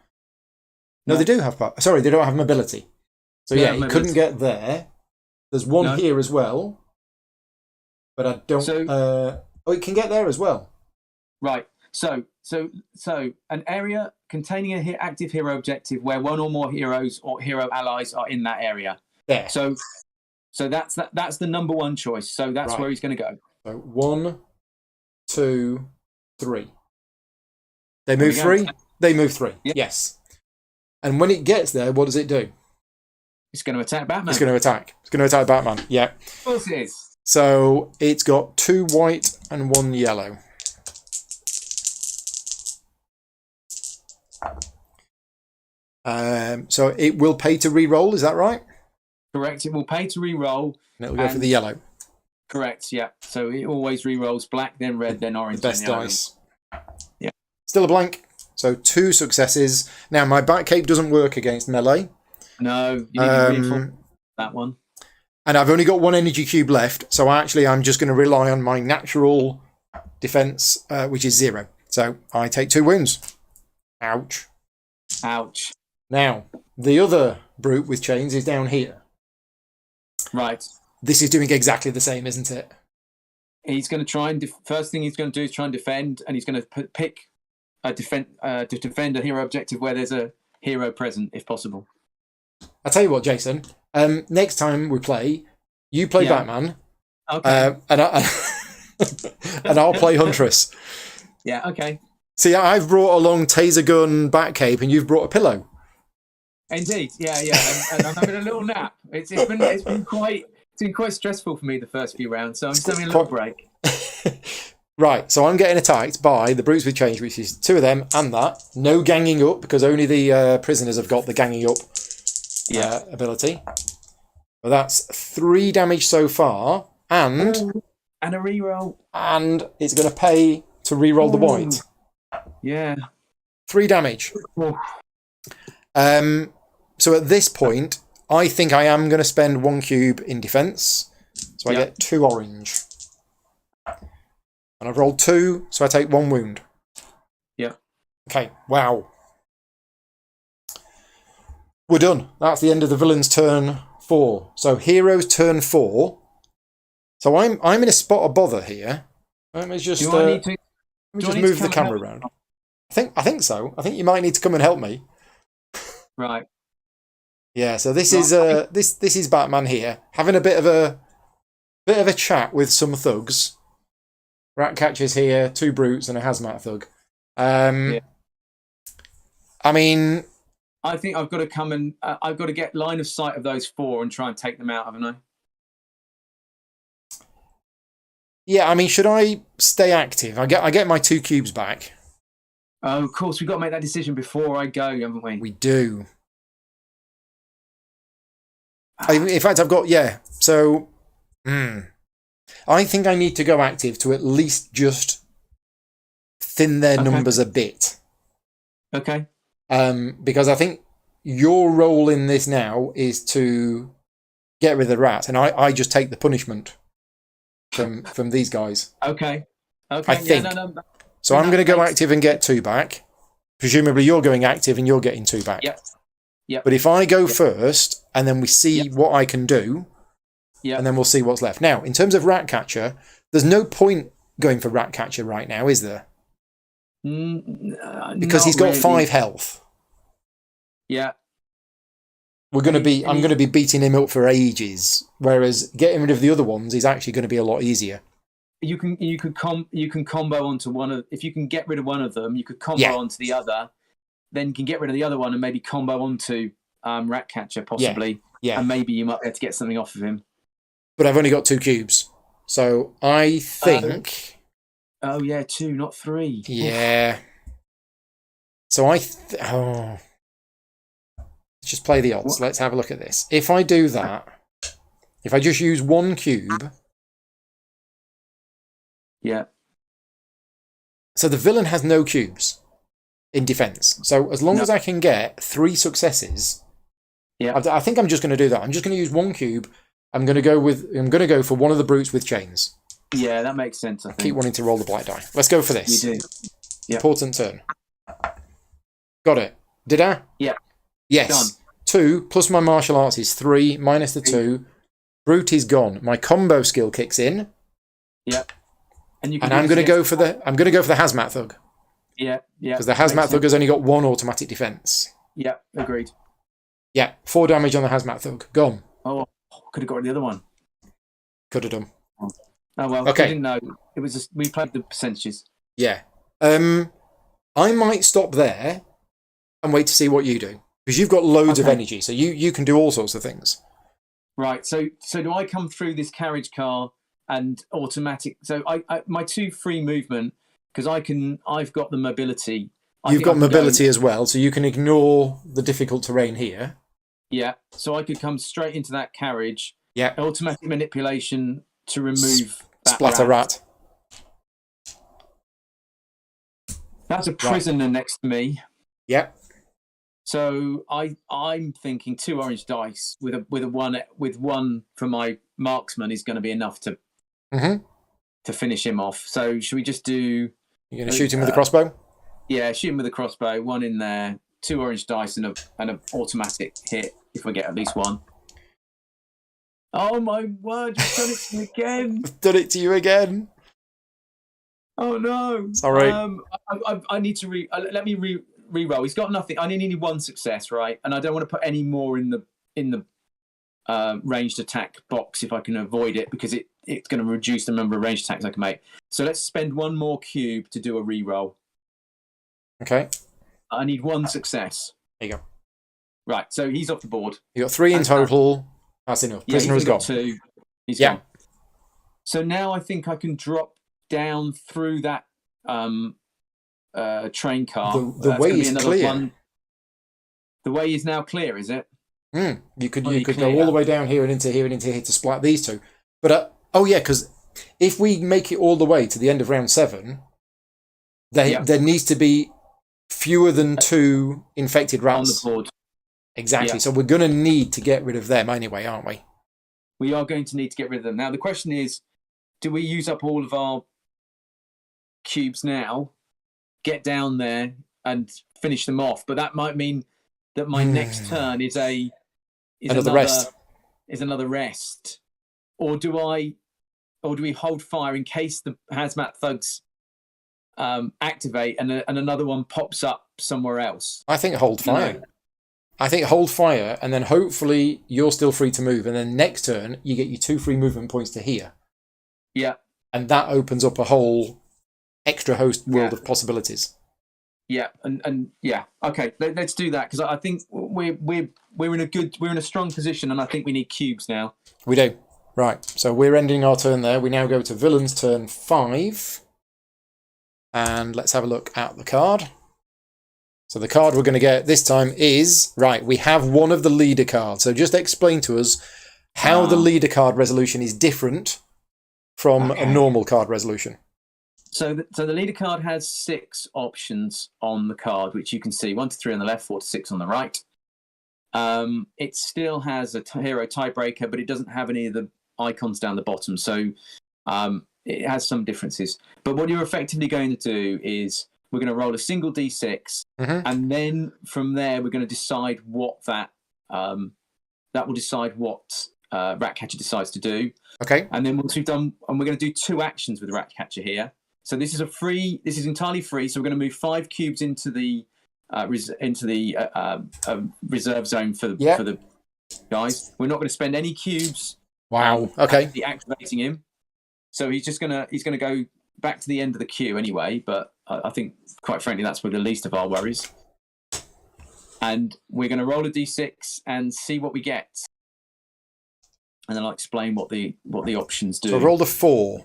No, they do have parkour. Sorry, they don't have mobility. So yeah, he couldn't get there. There's one here as well. But I don't... it can get there as well. Right. So an area containing an active hero objective where 1 or more heroes or hero allies are in that area. There. So that's the number 1 choice. So that's where he's going to go. So 1, 2, 3. They move 3? They move 3. Yep. Yes. And when it gets there, what does it do? It's going to attack Batman. It's going to attack. It's going to attack Batman. Yeah. Of course it is. So it's got 2 white and 1 yellow. So it will pay to re-roll, is that right? Correct. It will pay to re-roll. And it'll go for the yellow. Correct, yeah. So it always re-rolls black, then red, then orange. The best dice. Yeah. Still a blank. So 2 successes. Now, my back cape doesn't work against melee. No, you need to reinforce that one. And I've only got 1 energy cube left, so I'm just going to rely on my natural defense, which is 0. So I take 2 wounds. Ouch. Ouch. Now, the other brute with chains is down here. Right. This is doing exactly the same, isn't it? he's going to try and first thing he's going to do is try and defend, and he's going to pick to defend a hero objective where there's a hero present, if possible. I'll tell you what, Jason. Next time we play, you play Batman, okay, and I'll play Huntress. Yeah, okay. See, I've brought along taser gun, bat cape, and you've brought a pillow. Indeed, yeah, and I'm having a little nap. It's been quite stressful for me the first few rounds, so I'm just having a little break. Right, so I'm getting attacked by the brutes with chains, which is 2 of them and that. No ganging up because only the prisoners have got the ganging up ability. But that's 3 damage so far, and a reroll, and it's going to pay to reroll the white. Yeah, 3 damage. So at this point, I think I am going to spend 1 cube in defense, so I get 2 orange. And I've rolled 2, so I take 1 wound. Yeah. Okay. Wow. We're done. That's the end of the villain's turn 4. So hero's turn 4. So I'm in a spot of bother here. Let me just move the camera around. I think so. I think you might need to come and help me. Right. Yeah. So this is this is Batman here having a bit of a chat with some thugs. Ratcatcher's here, 2 brutes, and a hazmat thug. I mean, I think I've got to come and I've got to get line of sight of those 4 and try and take them out, haven't I? Yeah, I mean, should I stay active? I get my 2 cubes back. Oh, of course, we've got to make that decision before I go, haven't we? We do. In fact, I've got So, I think I need to go active to at least just thin their numbers a bit. Okay. Because I think your role in this now is to get rid of the rat, and I just take the punishment from these guys. Okay. I think. So I'm going to go active and get 2 back. Presumably you're going active and you're getting 2 back. Yep. But if I go first and then we see what I can do, and then we'll see what's left. Now, in terms of Ratcatcher, there's no point going for Ratcatcher right now, is there? Because he's got 5 health. Yeah. I'm going to be beating him up for ages, whereas getting rid of the other ones is actually going to be a lot easier. You can combo onto one of, if you can get rid of one of them, you could combo onto the other. Then you can get rid of the other one and maybe combo onto Ratcatcher possibly. Yeah. And maybe you might be able to get something off of him. But I've only got 2 cubes, so I think. 2, not 3. Yeah. So let's just play the odds. Let's have a look at this. If I do that, if I just use 1 cube. Yeah. So the villain has no cubes in defense. So as long as I can get 3 successes, I think I'm just going to do that. I'm just going to use 1 cube. I'm going to go for one of the brutes with chains. Yeah, that makes sense. I think. Keep wanting to roll the black die. Let's go for this. You do. Yep. Important turn. Got it. Did I? Yeah. Yes. Done. 2 plus my martial arts is 3 minus the 2. Brute is gone. My combo skill kicks in. Yep. And I'm going to go for the hazmat thug. Yeah. Because the hazmat thug has only got 1 automatic defense. Yeah, agreed. Yeah, 4 damage on the hazmat thug. Gone. Oh, could have got the other one. Could have done. Oh well. Okay. I didn't know. It was just, we played the percentages. Yeah. I might stop there and wait to see what you do, because you've got loads of energy, so you can do all sorts of things. Right. So do I come through this carriage car and automatic? So I my 2 free movement, because I've got the mobility. You've got mobility as well, so you can ignore the difficult terrain here. Yeah. So I could come straight into that carriage. Yeah. Automatic manipulation to remove that splatter rat. That's a prisoner next to me. Yep. So I'm thinking 2 orange dice with one for my marksman is going to be enough to finish him off. So should we just do? You're going to shoot him with a crossbow? Yeah, shoot him with a crossbow. 1 in there, 2 orange dice and an automatic hit if we get at least 1. Oh my word! You've done it to me again. I've done it to you again. Oh no! Sorry. I need to let me re-roll. He's got nothing. I only need one success, right? And I don't want to put any more in the ranged attack box if I can avoid it, because it's going to reduce the number of ranged attacks I can make. So let's spend one more cube to do a re-roll. Okay. I need one success. There you go. Right. So he's off the board. You got 3 in total. That's enough. Prisoner is gone. 2. He's gone. So now I think I can drop down through that train car. The way is clear. The way is now clear, is it? You could go all the way down here and into here to splat these two. But because if we make it all the way to the end of round 7, there needs to be fewer than 2 infected rats on the board. Exactly. Yeah. So we're going to need to get rid of them anyway, aren't we? We are going to need to get rid of them. Now the question is, do we use up all of our cubes now, get down there and finish them off? But that might mean that my next turn is another rest. Or do we hold fire in case the hazmat thugs activate and another one pops up somewhere else? I think hold fire. No. I think hold fire, and then hopefully you're still free to move, and then next turn you get your 2 free movement points to here. Yeah. And that opens up a whole extra host world of possibilities. Yeah, and yeah, okay, let's do that, because I think we're in a strong position, and I think we need cubes now. We do. Right, so we're ending our turn there. We now go to villain's turn 5, and let's have a look at the card. So the card we're going to get this time is, right, we have one of the leader cards. So just explain to us how the leader card resolution is different from a normal card resolution. So the leader card has 6 options on the card, which you can see 1 to 3 on the left, 4 to 6 on the right. It still has a hero tiebreaker, but it doesn't have any of the icons down the bottom. So it has some differences. But what you're effectively going to do is we're going to roll a single d6, and then from there we're going to decide what that will decide what Ratcatcher decides to do. Okay. And then once we've done, and we're going to do 2 actions with Ratcatcher here. So this is entirely free. So we're going to move 5 cubes into the reserve zone for the guys. We're not going to spend any cubes. Wow. Okay. Activating him. So he's going to go back to the end of the queue anyway. But I think, quite frankly, that's with the least of our worries. And we're going to roll a d6 and see what we get. And then I'll explain what the options do. So roll the 4.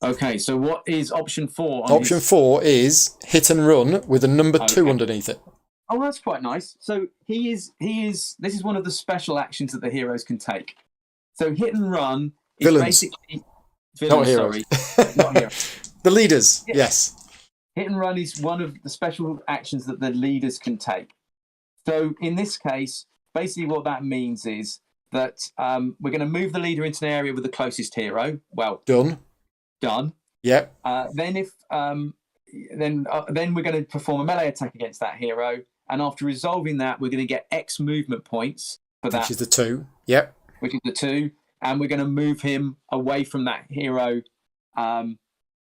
Okay, so what is option 4? Option 4 is hit and run with a number 2 underneath it. Oh, that's quite nice. So this is one of the special actions that the heroes can take. So hit and run is basically not heroes. Sorry. Not heroes. The leaders, yes. Hit and run is one of the special actions that the leaders can take. So in this case, basically what that means is that we're going to move the leader into an area with the closest hero. Well, done. Yep. Then we're going to perform a melee attack against that hero, and after resolving that, we're going to get X movement points for that. Which is the 2. Yep. Which is the 2, and we're going to move him away from that hero,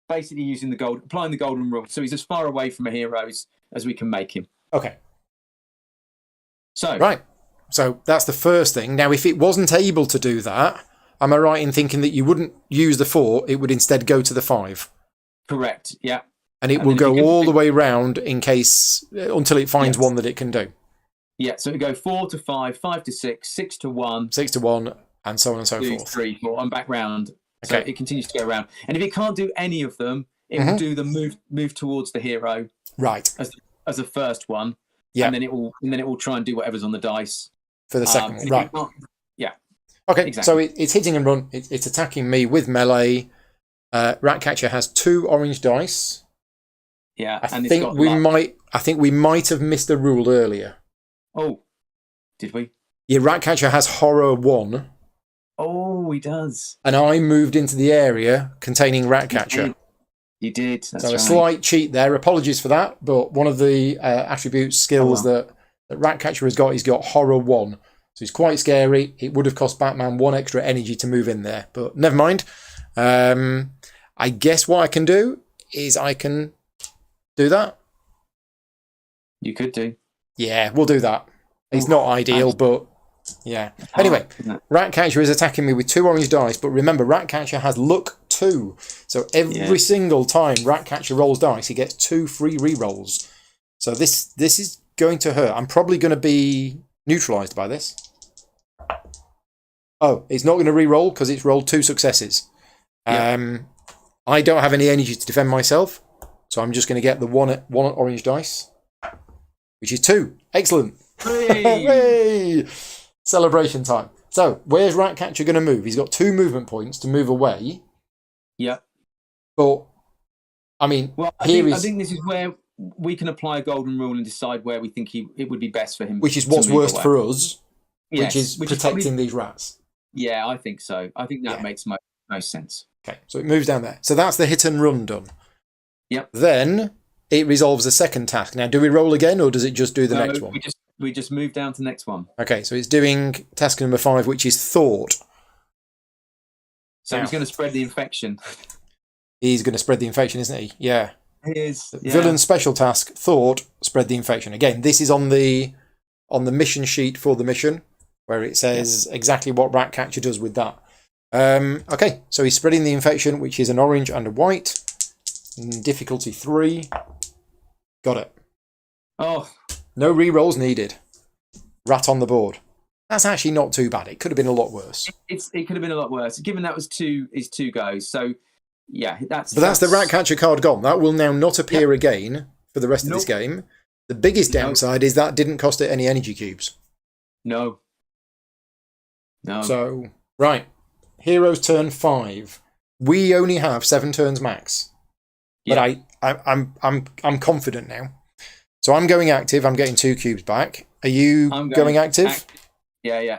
basically applying the golden rule. So he's as far away from a hero as we can make him. Okay. So right. So that's the first thing. Now, if it wasn't able to do that, am I right in thinking that you wouldn't use the 4, it would instead go to the 5? Correct, yeah. And it will go all the way round in case, until it finds one that it can do. Yeah, so it go 4 to 5, 5 to 6, 6 to 1. 6 to 1, and so on and so 2, forth. 3, 4, and back round. So it continues to go around. And if it can't do any of them, it will do the move towards the hero. Right. As the first one. Yeah. And then it will try and do whatever's on the dice. For the second one, right. Yeah. Okay, exactly. So it's hitting and run. It's attacking me with melee. Ratcatcher has 2 orange dice. Yeah, I think we might have missed a rule earlier. Oh, did we? Yeah, Ratcatcher has horror 1. Oh, he does. And I moved into the area containing Ratcatcher. You did. That's so right. A slight cheat there. Apologies for that. But one of the attribute skills that Ratcatcher has got, he's got horror 1. So he's quite scary. It would have cost Batman 1 extra energy to move in there. But never mind. I guess what I can do is I can do that. You could do. Yeah, we'll do that. It's not ideal, but yeah. Anyway, Ratcatcher is attacking me with 2 orange dice, but remember, Ratcatcher has luck 2. So every single time Ratcatcher rolls dice, he gets 2 free rerolls. So this is going to hurt. I'm probably going to be neutralised by this. Oh, it's not going to re-roll because it's rolled 2 successes. I don't have any energy to defend myself, so I'm just going to get the one orange dice, which is 2. Excellent. Hooray! Celebration time. So, where's Ratcatcher going to move? He's got 2 movement points to move away. Yeah. But, I mean, I think this is where we can apply a golden rule and decide where we think it would be best for him. Which is what's worst for us, yes, which is protecting these rats. Yeah, I think so. I think that makes most sense. Okay, so it moves down there. So that's the hit and run done. Yep. Then it resolves a second task. Now, do we roll again, or does it just do the next one? We just move down to the next one. Okay, so it's doing task number 5, which is thought. So he's going to spread the infection. He's going to spread the infection, isn't he? Yeah. He is. Yeah. Villain special task, thought, spread the infection. Again, this is on the mission sheet for the mission, where it says exactly what Ratcatcher does with that. Okay, so he's spreading the infection, which is an orange and a white. Difficulty 3. Got it. Oh. No re-rolls needed. Rat on the board. That's actually not too bad. It could have been a lot worse. It could have been a lot worse, given that was 2 goes. So, yeah, that's the Ratcatcher card gone. That will now not appear again for the rest of this game. The biggest downside is that didn't cost it any energy cubes. No. So, right. Hero's turn 5. We only have 7 turns max. But I'm confident now. So I'm going active. I'm getting 2 cubes back. Are you going active? Yeah.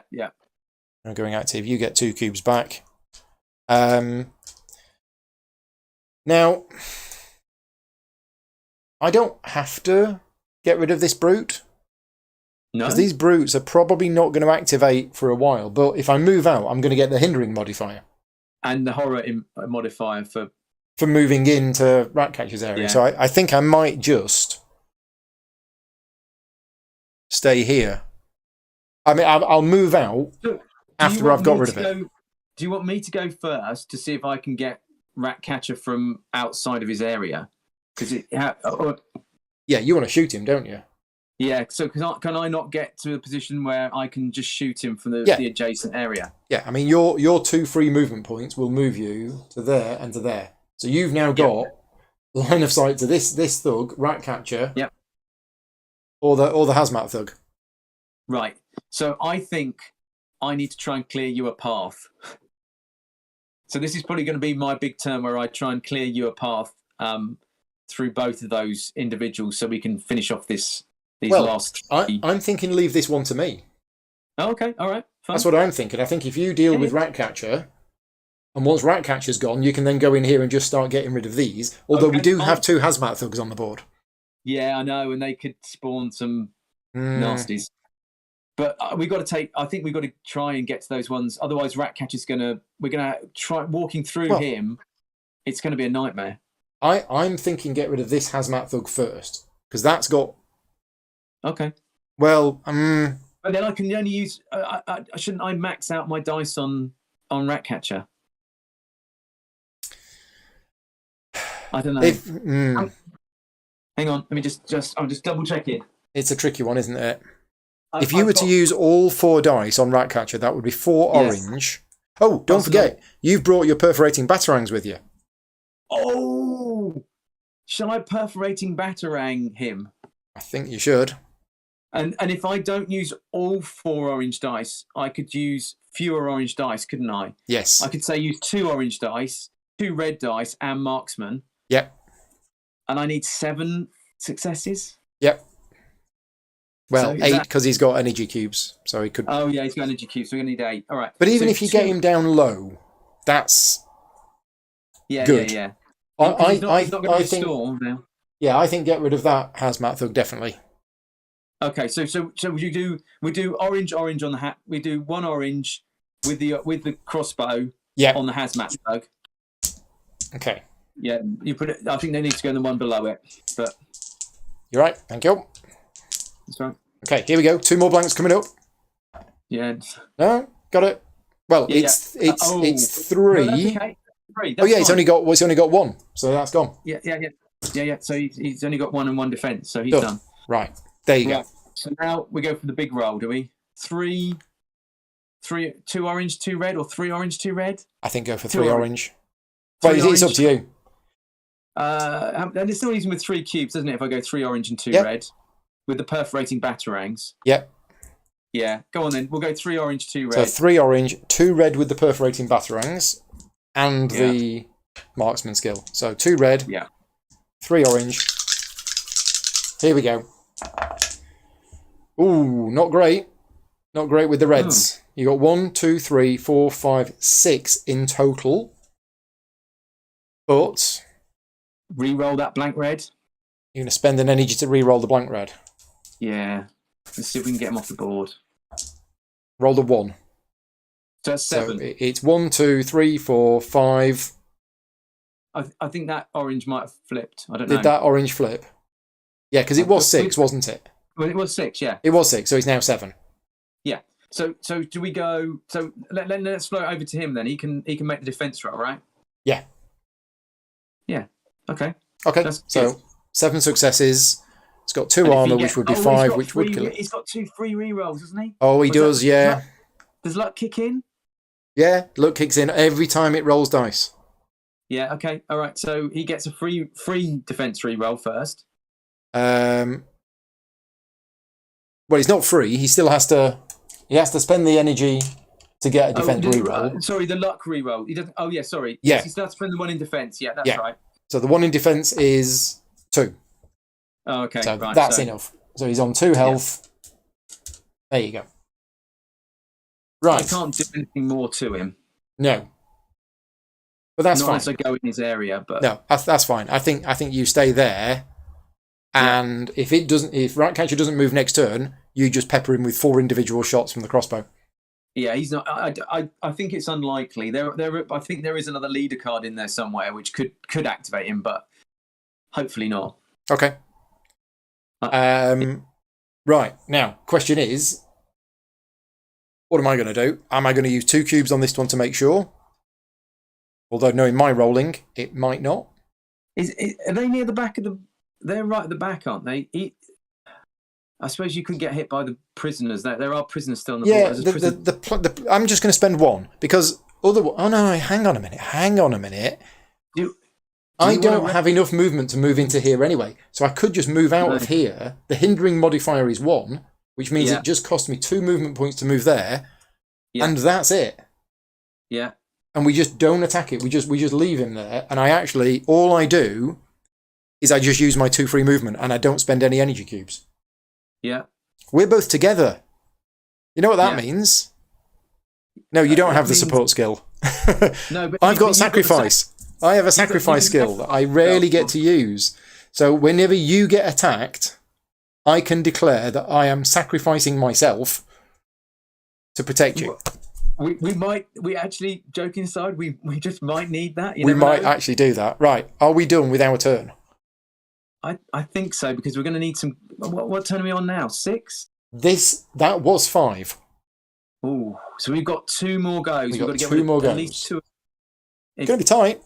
I'm going active. You get 2 cubes back. Now, I don't have to get rid of this brute. No. Because these brutes are probably not going to activate for a while. But if I move out, I'm going to get the hindering modifier. And the horror modifier for moving into Ratcatcher's area. Yeah. So I think I might just stay here. I mean, I'll move out after I've got rid of it. Do you want me to go first to see if I can get Ratcatcher from outside of his area? Yeah, you want to shoot him, don't you? Yeah, so can I not get to a position where I can just shoot him from the adjacent area? Yeah, I mean, your 2 free movement points will move you to there and to there. So you've now got line of sight to this thug, Ratcatcher, or the hazmat thug. Right. So I think I need to try and clear you a path. So this is probably going to be my big turn where I try and clear you a path through both of those individuals, so we can finish off these last 3. I'm thinking leave this one to me. Oh, okay, all right. Fine. That's what I'm thinking. I think if you deal with Ratcatcher, and once Ratcatcher's gone, you can then go in here and just start getting rid of these. Although we do have 2 hazmat thugs on the board. Yeah, I know, and they could spawn some nasties. But I think we've got to try and get to those ones. Otherwise, Ratcatcher's we're gonna try walking through him. It's going to be a nightmare. I'm thinking get rid of this hazmat thug first, because that's got. Okay. Well, but then I can only use. Shouldn't I max out my dice on Ratcatcher? I don't know. Hang on, let me I'm just double checking. It's a tricky one, isn't it? If you were to use all 4 dice on Ratcatcher, that would be 4 orange. Oh, don't forget, you've brought your perforating batarangs with you. Oh! Shall I perforating batarang him? I think you should. And if I don't use all 4 orange dice, I could use fewer orange dice, couldn't I? Yes. I could say use 2 orange dice, 2 red dice, and marksman. Yep. And I need 7 successes? Yep. Well, so 8 because he's got energy cubes, so he could. Oh yeah, he's got energy cubes, so we're going to need 8. All right. But even if you get him down low, that's good. Yeah. I think. Now. Yeah, I think get rid of that hazmat thug definitely. Okay, so we do orange on the hat. We do 1 orange with the crossbow. Yeah. On the hazmat thug. Okay. Yeah, you put it. I think they need to go in the one below it, but You're right. Thank you. that's right. Okay, here we go. 2 more blanks coming up. Yeah. No, got it. Well, Yeah, it's yeah. it's No, that's 3. okay. 3. Oh That's yeah, it's fine. only got 1, so that's gone. Yeah. So he's only got 1 and 1 defense, so he's Done. done. Right, there you Right. go. So now we go for the big roll, do we? 2 orange, 2 red, or 3 orange, 2 red? I think go for 2 3 orange. orange. Well, 3 it's up orange. to you. And it's still using with 3 cubes, doesn't it? If I go 3 orange and 2 Yep. red with the perforating batarangs. Yep. Yeah, go on then. We'll go 3 orange, 2 red. So 3 orange, 2 red with the perforating batarangs, and the marksman skill. So 2 red, 3 orange. Here we go. Ooh, not great. Not great with the reds. You got 1, 2, 3, 4, 5, 6 in total. But Re-roll that blank red. you're going to spend an energy to re-roll the blank red. Yeah. Let's see if we can get him off the board. Roll the 1. So that's 7. So it's 1, 2, 3, 4, 5. I think that orange might have flipped. I don't know. Did that orange flip? Yeah, because it was 6, wasn't it? Well, it was 6, yeah. It was 6, so it's now 7. Yeah. So do we go? So let's float over to him then. He can make the defense roll, right? Yeah. Yeah. Okay. Okay. That's So good. 7 successes. It's got 2 And if he armor, gets- which would be he's 5, got which would three- kill it. He's got 2 free re-rolls, doesn't he? Oh, he Was does, that- yeah. Does luck kick in? Yeah, luck kicks in every time it rolls dice. Yeah. Okay. All right. So he gets a free defense re-roll first. Well, he's not free. He still has to. He has to spend the energy to get a defense reroll. Sorry, the luck re-roll. He doesn't. Oh yeah. Sorry. Yeah. Yes, he starts to spend the 1 in defense. Yeah, that's right. So the 1 in defense is 2. Oh, okay. So right, that's enough. So he's on 2 health. There you go. Right. I can't do anything more to him. No. But that's Not fine. unless I go in his area, but No, that's fine. I think you stay there, and if Ratcatcher doesn't move next turn, you just pepper him with 4 individual shots from the crossbow. yeah, he's not. I think it's unlikely. I think there is another leader card in there somewhere which could activate him, but hopefully not. Okay. Right now, question is, what am I going to do? Am I going to use 2 cubes on this one to make sure? Although knowing my rolling, it might not. Are they near the back of the? They're right at the back, aren't they? I suppose you could get hit by the prisoners. There are prisoners still on the board. Yeah, I'm just going to spend 1 because otherwise. Oh no! Hang on a minute. I don't have enough movement to move into here anyway, so I could just move out of here. The hindering modifier is 1, which means it just costs me 2 movement points to move there, and that's it. Yeah. And we just don't attack it. We just leave him there. And all I do is I just use my 2 free movement and I don't spend any energy cubes. Yeah. We're both together. You know what that means? No, you don't have the support skill. No, but I've got sacrifice. I have a sacrifice skill that I rarely get to use. So whenever you get attacked, I can declare that I am sacrificing myself to protect you. We actually, joking aside, we just might need that. We might actually do that. Right. Are we done with our turn? I think so, because we're going to need some. What turn are we on now? 6? That was 5. Oh, so we've got 2 more goes. We've got got to get 2 more at least goes. 2. It's going to be tight.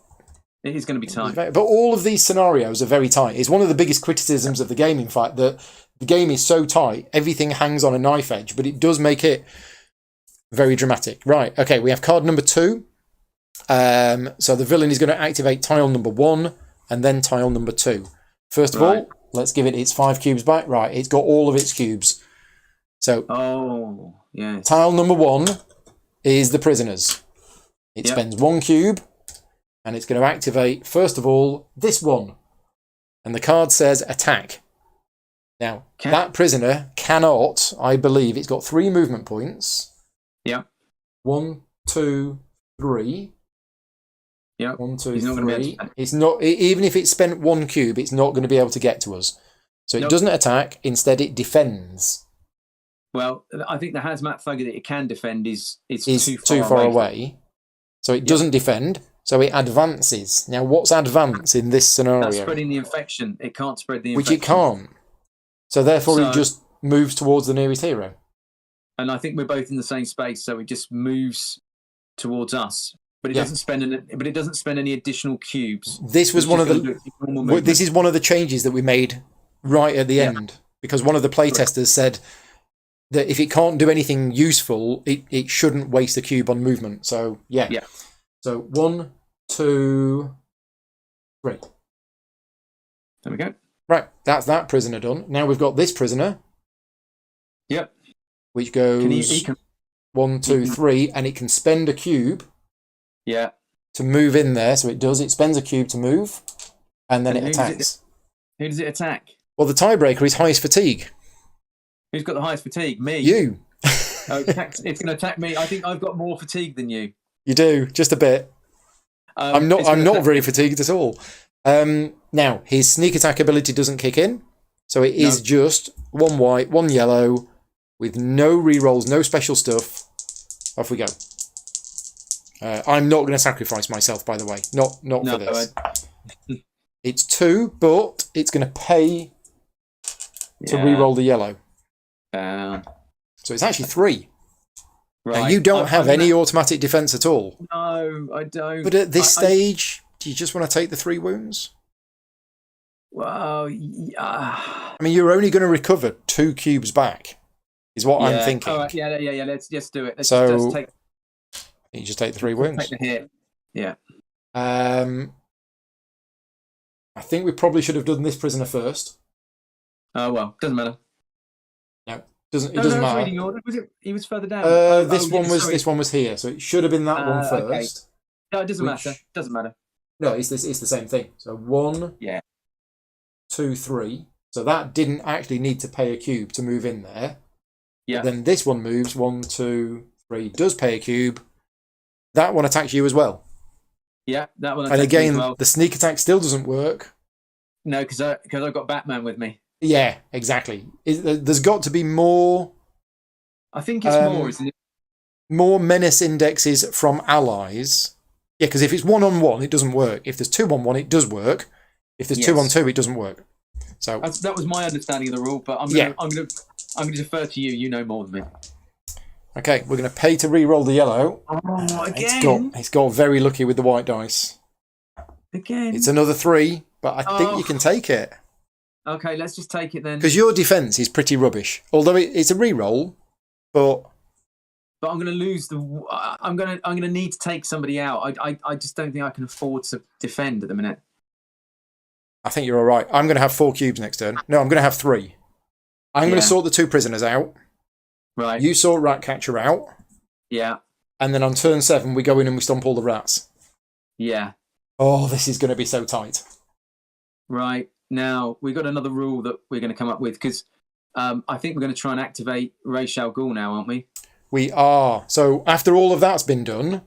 It is going to be tight. But all of these scenarios are very tight. It's one of the biggest criticisms of the game, in fact, that the game is so tight, everything hangs on a knife edge, but it does make it very dramatic. Right, okay, we have card number 2. So the villain is going to activate tile number 1 and then tile number 2. First of all, let's give it its 5 cubes back. Right, it's got all of its cubes. So, tile number 1 is the prisoners. It spends 1 cube, and it's going to activate, first of all, this one. And the card says attack. Now, that prisoner cannot, I believe, it's got 3 movement points. Yeah. 1, 2, 3. Yeah. 1, 2, He's not 3. It's not, even if it spent 1 cube, it's not going to be able to get to us. So it doesn't attack, instead it defends. Well, I think the hazmat thugger that it can defend is too far away. So it doesn't defend. So it advances. Now, what's advance in this scenario? That's spreading the infection. It can't spread the Which infection. it can't. So therefore, it just moves towards the nearest hero. And I think we're both in the same space, so it just moves towards us. But it doesn't spend any additional cubes. This was one of the. This is one of the changes that we made right at the end, because one of the playtesters said that if it can't do anything useful, it shouldn't waste a cube on movement. So yeah. So 1, 2, 3. There we go. Right, that's that prisoner done. Now we've got this prisoner. Yep. Which goes 1, 2, 3, and it can spend a cube. Yeah. To move in there, so it does. It spends a cube to move, and then it attacks. Who does it attack? Well, the tiebreaker is highest fatigue. Who's got the highest fatigue? Me. You. It's going to attack me. I think I've got more fatigue than you. You do, just a bit. I'm not very fatigued at all. Now, his sneak attack ability doesn't kick in, so it is just 1 white, 1 yellow, with no rerolls, no special stuff. Off we go. I'm not going to sacrifice myself, by the way. Not for this. It's 2, but it's going to pay to re-roll the yellow. So it's actually 3. Right. Now, you don't have any automatic defense at all. No, I don't. But at this stage, do you just want to take the 3 wounds? Well, yeah. I mean, you're only going to recover 2 cubes back, is what I'm thinking. All right, yeah. Let's just do it. Let's take... You just take the 3 wounds. Take the hit. Yeah. I think we probably should have done this prisoner first. Oh well, doesn't matter. No, it doesn't matter. Reading order. He was further down. This one was here, so it should have been that one first. Okay. No, it doesn't matter. Doesn't matter. No, it's the same thing. So 1, 2, 3. So that didn't actually need to pay a cube to move in there. Yeah. Then this one moves 1, 2, 3. Does pay a cube. That one attacks you as well. Yeah, that one. And again, the sneak attack still doesn't work. No, because I've got Batman with me. Yeah, exactly. There's got to be more. I think it's more, isn't it? More menace indexes from allies. Yeah, because if it's 1-on-1, it doesn't work. If there's 2-on-1, it does work. If there's 2-on-2, it doesn't work. So that was my understanding of the rule. But I'm going to defer to you. You know more than me. Okay, we're going to pay to re-roll the yellow. Oh, again? It's got very lucky with the white dice. Again? It's another 3, but I think you can take it. Okay, let's just take it then. Because your defense is pretty rubbish. Although it's a re-roll, but I'm going to lose I'm going to need to take somebody out. I just don't think I can afford to defend at the minute. I think you're all right. I'm going to have 4 cubes next turn. No, I'm going to have 3. I'm going to sort the 2 prisoners out. Right. You sort Ratcatcher out. Yeah. And then on turn 7, we go in and we stomp all the rats. Yeah. Oh, this is going to be so tight. Right. Now, we've got another rule that we're going to come up with, because I think we're going to try and activate Ra's al Ghul now, aren't we? We are. So after all of that's been done,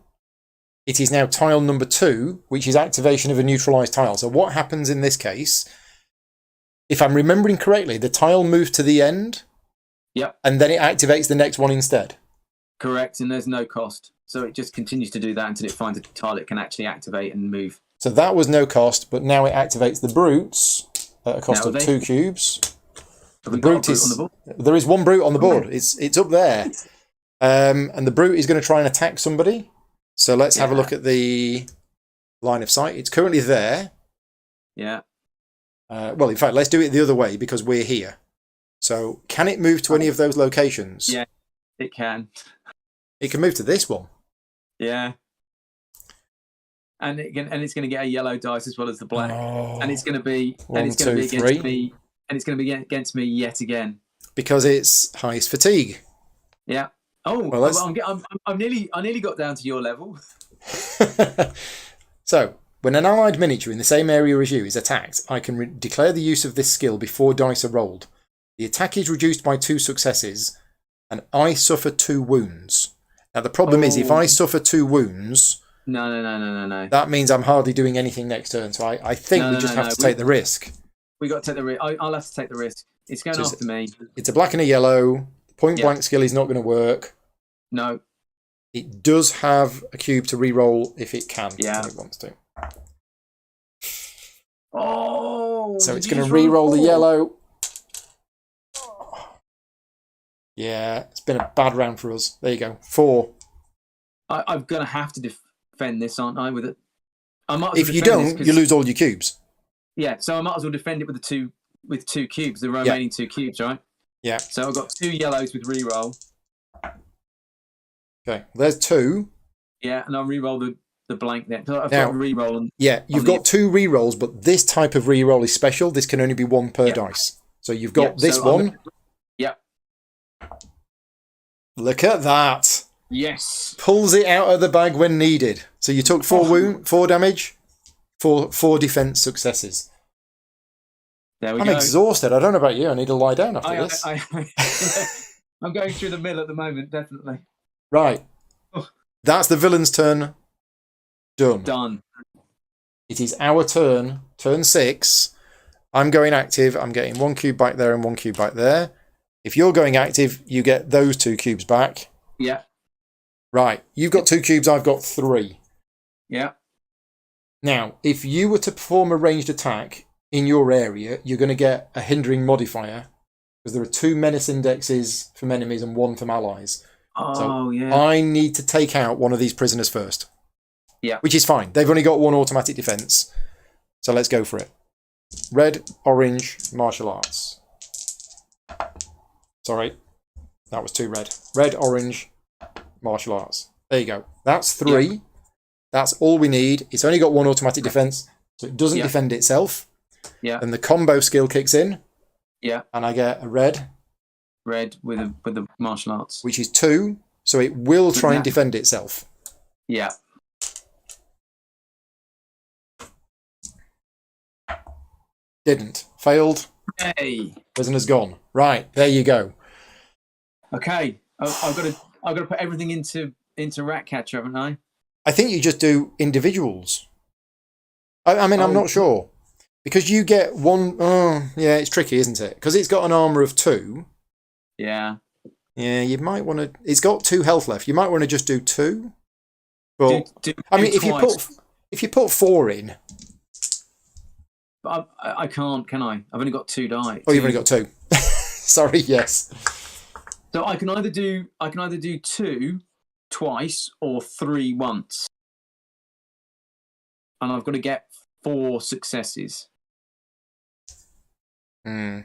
it is now tile number 2, which is activation of a neutralised tile. So what happens in this case, if I'm remembering correctly, the tile moves to the end. Yep. And then it activates the next one instead. Correct, and there's no cost. So it just continues to do that until it finds a tile it can actually activate and move. So that was no cost, but now it activates the brutes at a cost of 2 cubes. Have we got a brute on the board? There is 1 brute on the board. It's up there. And the brute is going to try and attack somebody. So let's have a look at the line of sight. It's currently there. Yeah. Well, in fact, let's do it the other way because we're here. So can it move to any of those locations? Yeah, it can. It can move to this one. Yeah. And it's going to get a yellow dice as well as the black. Oh, and it's going to be against me. And it's going to be against me yet again. Because it's highest fatigue. Yeah. Oh, well, I nearly got down to your level. So, when an allied miniature in the same area as you is attacked, I can declare the use of this skill before dice are rolled. The attack is reduced by 2 successes, and I suffer 2 wounds. Now, the problem is, if I suffer 2 wounds... No. That means I'm hardly doing anything next turn, so I think we just have to take the risk. We got to take the risk. I'll have to take the risk. It's going after me. It's a black and a yellow. Point blank skill is not going to work. No. It does have a cube to re-roll if it can. Yeah. When it wants to. Oh! So it's going to re-roll the yellow. Yeah, it's been a bad round for us. There you go. 4. I'm going to have to defend this, aren't I? With it. If you don't, you lose all your cubes. Yeah, so I might as well defend it with two cubes, the remaining 2 cubes, right? Yeah. So I've got 2 yellows with re-roll. Okay, there's 2. Yeah, and I'll re-roll the blank there. I've Now, got re-roll. You've got 2 re-rolls, but this type of re-roll is special. This can only be 1 per dice. So you've got this one. Yeah. Look at that. Yes. Pulls it out of the bag when needed. So you took 4 damage, 4 defense successes. There we I'm go. exhausted. I don't know about you. I need to lie down after this. I'm going through the mill at the moment, definitely. Right. That's the villain's turn. Done. It is our turn. Turn 6. I'm going active. I'm getting 1 cube back there and 1 cube back there. If you're going active, you get those 2 cubes back. Yeah. Right. You've got 2 cubes. I've got 3. Yeah. Now, if you were to perform a ranged attack in your area, you're going to get a hindering modifier because there are 2 menace indexes from enemies and 1 from allies. Oh, yeah. I need to take out one of these prisoners first. Yeah. Which is fine. They've only got 1 automatic defense. So let's go for it. Red, orange, martial arts. Sorry. That was 2 red. Red, orange, martial arts. There you go. That's 3. Yeah. That's all we need. It's only got 1 automatic defense, so it doesn't defend itself. Yeah. And the combo skill kicks in. Yeah. And I get a red. Red with the martial arts. Which is 2, so it will try and defend itself. Yeah. Didn't. Failed. Hey. Prisoner's gone. Right, there you go. Okay. I've got to put everything into Ratcatcher, haven't I? I think you just do individuals. I mean, I'm not sure. Because you get 1... Oh, yeah, it's tricky, isn't it? Because it's got an armour of 2. Yeah. Yeah, you might want to... It's got 2 health left. You might want to just do 2. But, I mean, if you put 4 in... I can't, can I? I've only got 2 die. Oh, you've only got 2. Sorry, yes. So I can either do 2 twice or 3 once. And I've got to get 4 successes. Hmm.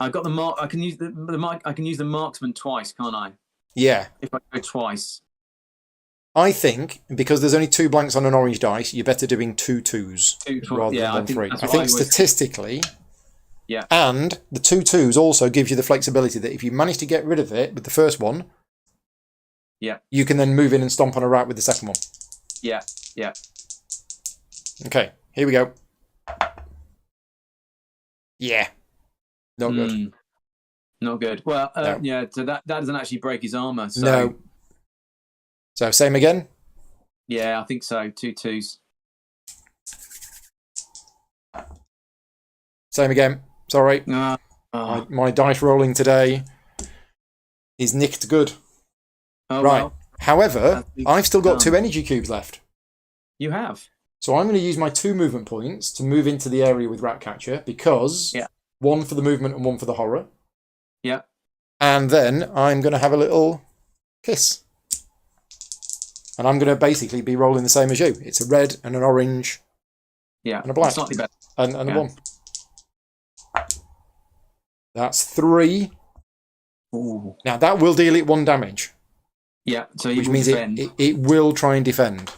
I've got the mark. I can use I can use the marksman twice, can't I? Yeah. If I go twice. I think because there's only 2 blanks on an orange dice, you're better doing 2 twos rather than 3. I think statistically. Yeah. And the 2 twos also gives you the flexibility that if you manage to get rid of it with the first one, yeah, you can then move in and stomp on a rat with the second one. Yeah. Yeah. Okay, here we go. Yeah. Not good. Not good. Well, no. Yeah, so that doesn't actually break his armour. So. No. So, same again? Yeah, I think so. 2 twos. Same again. Sorry. My dice rolling today is nicked good. Oh, right. Well, however, I've still got 2 energy cubes left. You have? So I'm going to use my 2 movement points to move into the area with Ratcatcher because 1 for the movement and 1 for the horror. Yeah. And then I'm going to have a little kiss. And I'm going to basically be rolling the same as you. It's a red and an orange and a black. Slightly better. And a 1. That's 3. Ooh. Now, that will deal it 1 damage. Yeah, so which means it will try and defend.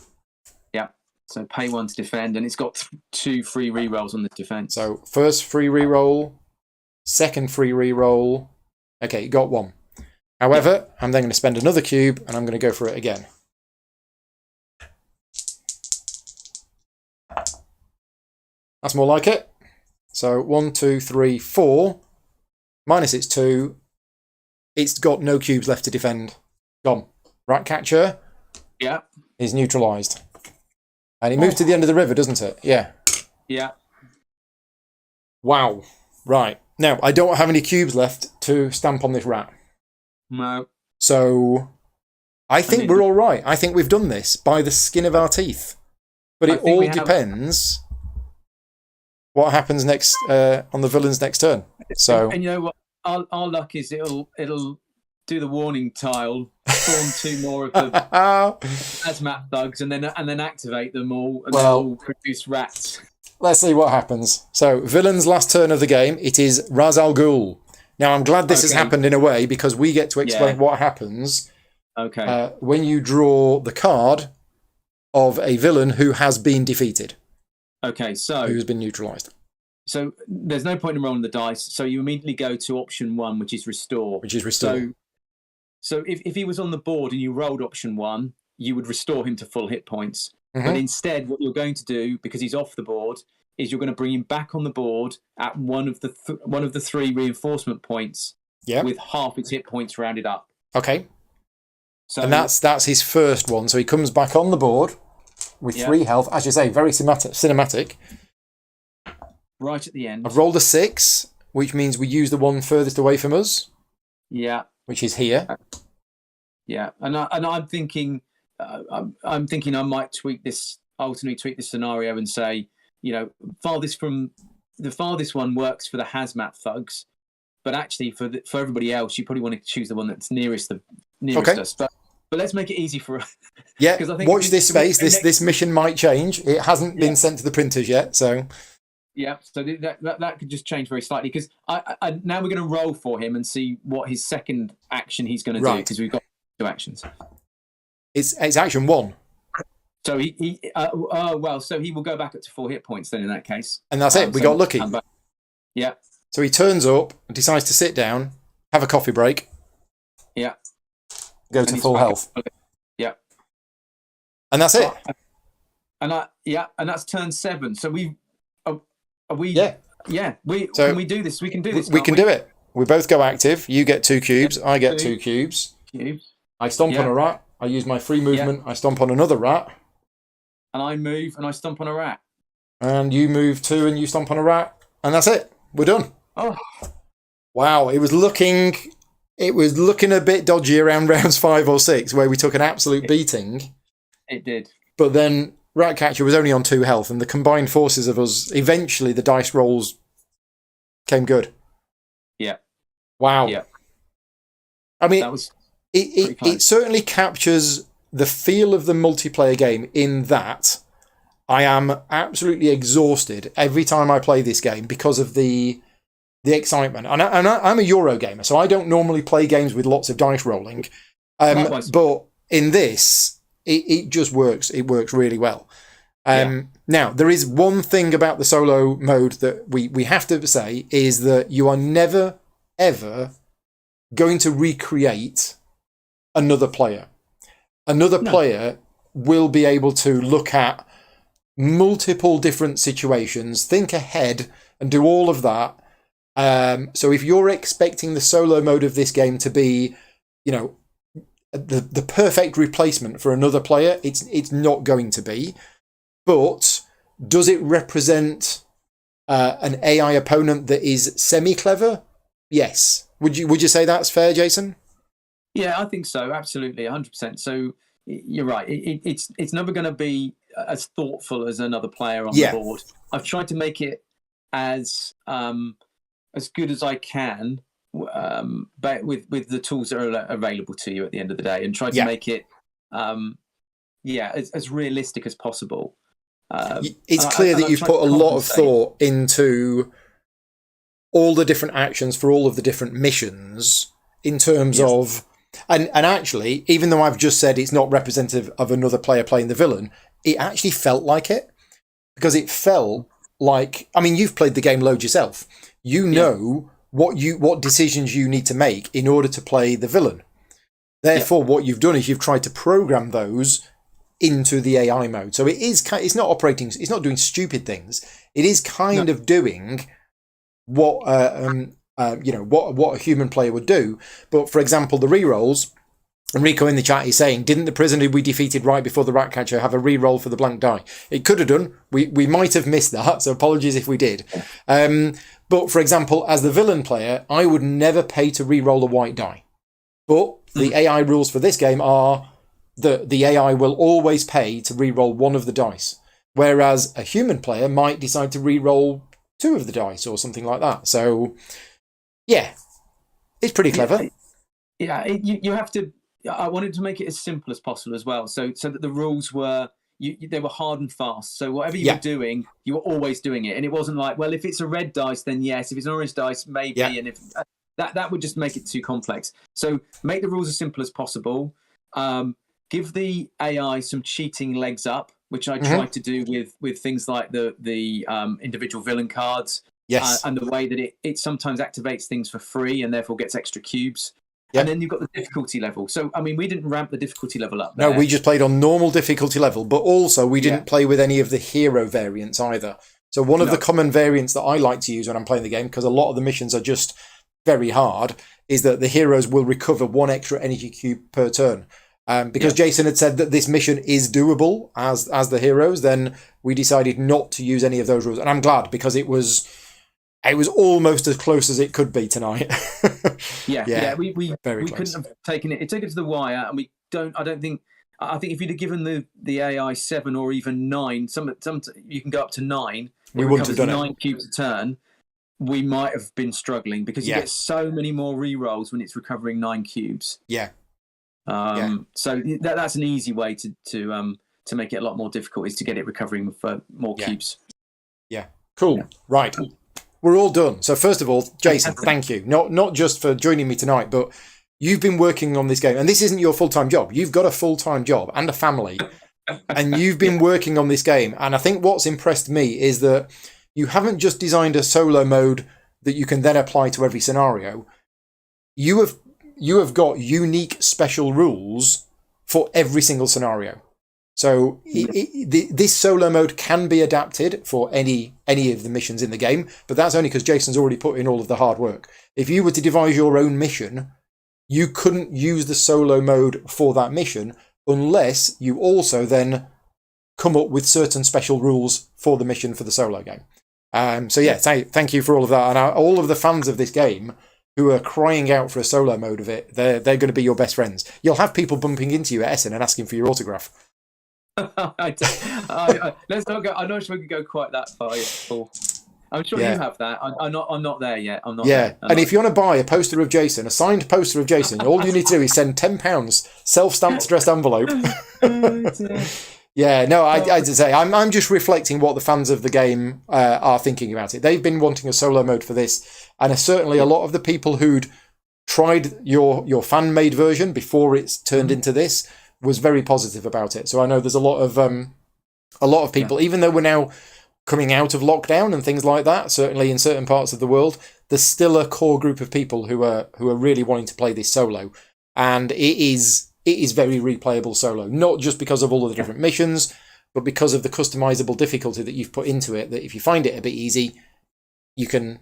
Yeah, so pay 1 to defend, and it's got 2 free rerolls on the defense. So, first free reroll, second free reroll. Okay, you got 1. However, I'm then going to spend another cube, and I'm going to go for it again. That's more like it. So 1, 2, 3, 4. Minus its 2. It's got no cubes left to defend. Gone. Ratcatcher is neutralised. And it moves to the end of the river, doesn't it? Yeah. Yeah. Wow. Right. Now, I don't have any cubes left to stamp on this rat. No. So I think we're all right. I think we've done this by the skin of our teeth. But it all depends what happens next on the villain's next turn. So, and you know what? Our luck is it'll do the warning tile, spawn 2 more of the hazmat thugs, and then activate them all, and they'll produce rats. Let's see what happens. So, villain's last turn of the game, it is Ra's al Ghul. Now, I'm glad this has happened in a way because we get to explain what happens when you draw the card of a villain who has been defeated. Okay, so who's been neutralised. So there's no point in rolling the dice. So you immediately go to option 1, which is restore. So if he was on the board and you rolled option 1, you would restore him to full hit points. Mm-hmm. But instead, what you're going to do, because he's off the board, is you're going to bring him back on the board at one of the 3 reinforcement points with half his hit points rounded up. Okay. So, and that's his first one. So he comes back on the board with 3 health. As you say, very cinematic. Right at the end. I've rolled a 6, which means we use the one furthest away from us. Yeah. Which is here. Yeah, and I'm thinking, I might alternately tweak this scenario and say, the farthest one works for the hazmat thugs, but actually for everybody else, you probably want to choose the one that's nearest us. But let's make it easy for us. Yeah. Watch this space. This mission might change. It hasn't been sent to the printers yet, so. Yeah, so that could just change very slightly because I now we're going to roll for him and see what his second action he's going to do because we've got 2 actions. It's action 1. So so he will go back up to 4 hit points then in that case. And that's it. We got lucky. Yeah. So he turns up and decides to sit down, have a coffee break. Yeah. Go to full health. Yeah. And that's it. And that's turn 7. So can we do this? We can do this. We can do it. We both go active. You get 2 cubes. I get 2 cubes. I stomp on a rat. I use my free movement. I stomp on another rat. And I move and I stomp on a rat. And you move 2 and you stomp on a rat. And that's it. We're done. Oh. Wow. It was looking a bit dodgy around rounds 5 or 6 where we took an absolute beating. It did. But then Ratcatcher was only on 2 health, and the combined forces of us, eventually the dice rolls came good. Yeah. Wow. Yeah. I mean, it certainly captures the feel of the multiplayer game in that I am absolutely exhausted every time I play this game because of the excitement. And I'm a Euro gamer, so I don't normally play games with lots of dice rolling. But in this, it just works. It works really well. Now, there is one thing about the solo mode that we have to say is that you are never, ever going to recreate another player. Another player will be able to look at multiple different situations, think ahead, and do all of that. So if you're expecting the solo mode of this game to be, the perfect replacement for another player, it's not going to be. But does it represent an AI opponent that is semi-clever? Yes. Would you say that's fair, Jason? Yeah, I think so. Absolutely, 100%. So you're right. It's never going to be as thoughtful as another player on the board. I've tried to make it as good as I can, but with the tools that are available to you at the end of the day, and try to make it as realistic as possible. It's clear that you've put a lot of thought into all the different actions for all of the different missions in terms of, and actually, even though I've just said it's not representative of another player playing the villain, it actually felt like it, because it felt like, I mean, you've played the game loads yourself. You know what decisions you need to make in order to play the villain. Therefore, what you've done is you've tried to program those into the AI mode. So it's not doing stupid things. It is kind of doing what a human player would do. But for example, the rerolls, Enrico in the chat is saying, didn't the prisoner we defeated right before the Ratcatcher have a reroll for the blank die? It could have done. We might have missed that, so apologies if we did. But for example, as the villain player, I would never pay to reroll a white die. But the AI rules for this game are the AI will always pay to re-roll one of the dice, whereas a human player might decide to re-roll two of the dice or something like that. So, yeah, it's pretty clever. You have to. I wanted to make it as simple as possible as well, so that the rules were they were hard and fast. So whatever you were doing, you were always doing it, and it wasn't like, well, if it's a red dice, then yes. If it's an orange dice, maybe. Yeah. And if that would just make it too complex. So make the rules as simple as possible. Give the AI some cheating legs up, which I tried to do with things like the individual villain cards. Yes. And the way that it sometimes activates things for free and therefore gets extra cubes. Yep. And then you've got the difficulty level. So, I mean, we didn't ramp the difficulty level up there. No, we just played on normal difficulty level, but also we didn't play with any of the hero variants either. So one of the common variants that I like to use when I'm playing the game, because a lot of the missions are just very hard, is that the heroes will recover one extra energy cube per turn. Because Jason had said that this mission is doable as the heroes, then we decided not to use any of those rules. And I'm glad, because it was almost as close as it could be tonight. We couldn't have taken it. It took it to the wire, and I think if you'd have given the AI 7 or even 9, some you can go up to 9. We wouldn't have done 9 cubes a turn. We might have been struggling because you get so many more re-rolls when it's recovering 9 cubes. Yeah. So that's an easy way to make it a lot more difficult, is to get it recovering for more cubes. Yeah. Cool. Yeah. Right. We're all done. So first of all, Jason, thank you. Not just for joining me tonight, but you've been working on this game, and this isn't your full-time job. You've got a full-time job and a family, and you've been working on this game. And I think what's impressed me is that you haven't just designed a solo mode that you can then apply to every scenario. You have got unique special rules for every single scenario. So this solo mode can be adapted for any of the missions in the game, but that's only because Jason's already put in all of the hard work. If you were to devise your own mission, you couldn't use the solo mode for that mission unless you also then come up with certain special rules for the mission for the solo game. Thank you for all of that. And all of the fans of this game who are crying out for a solo mode of it, they're going to be your best friends. You'll have people bumping into you at Essen and asking for your autograph. Let's not go. I'm not sure we can go quite that far yet, Paul. I'm sure you have that. I'm not there yet. I'm not. Yeah, and if you want to buy a poster of Jason, a signed poster of Jason, all you need to do is send £10, self-stamped addressed envelope. Yeah, no, I say I'm just reflecting what the fans of the game are thinking about it. They've been wanting a solo mode for this, and certainly a lot of the people who'd tried your fan-made version before it's turned into this was very positive about it. So I know there's a lot of people, even though we're now coming out of lockdown and things like that, certainly in certain parts of the world, there's still a core group of people who are really wanting to play this solo, and it is very replayable solo, not just because of all of the different missions, but because of the customizable difficulty that you've put into it, that if you find it a bit easy, you can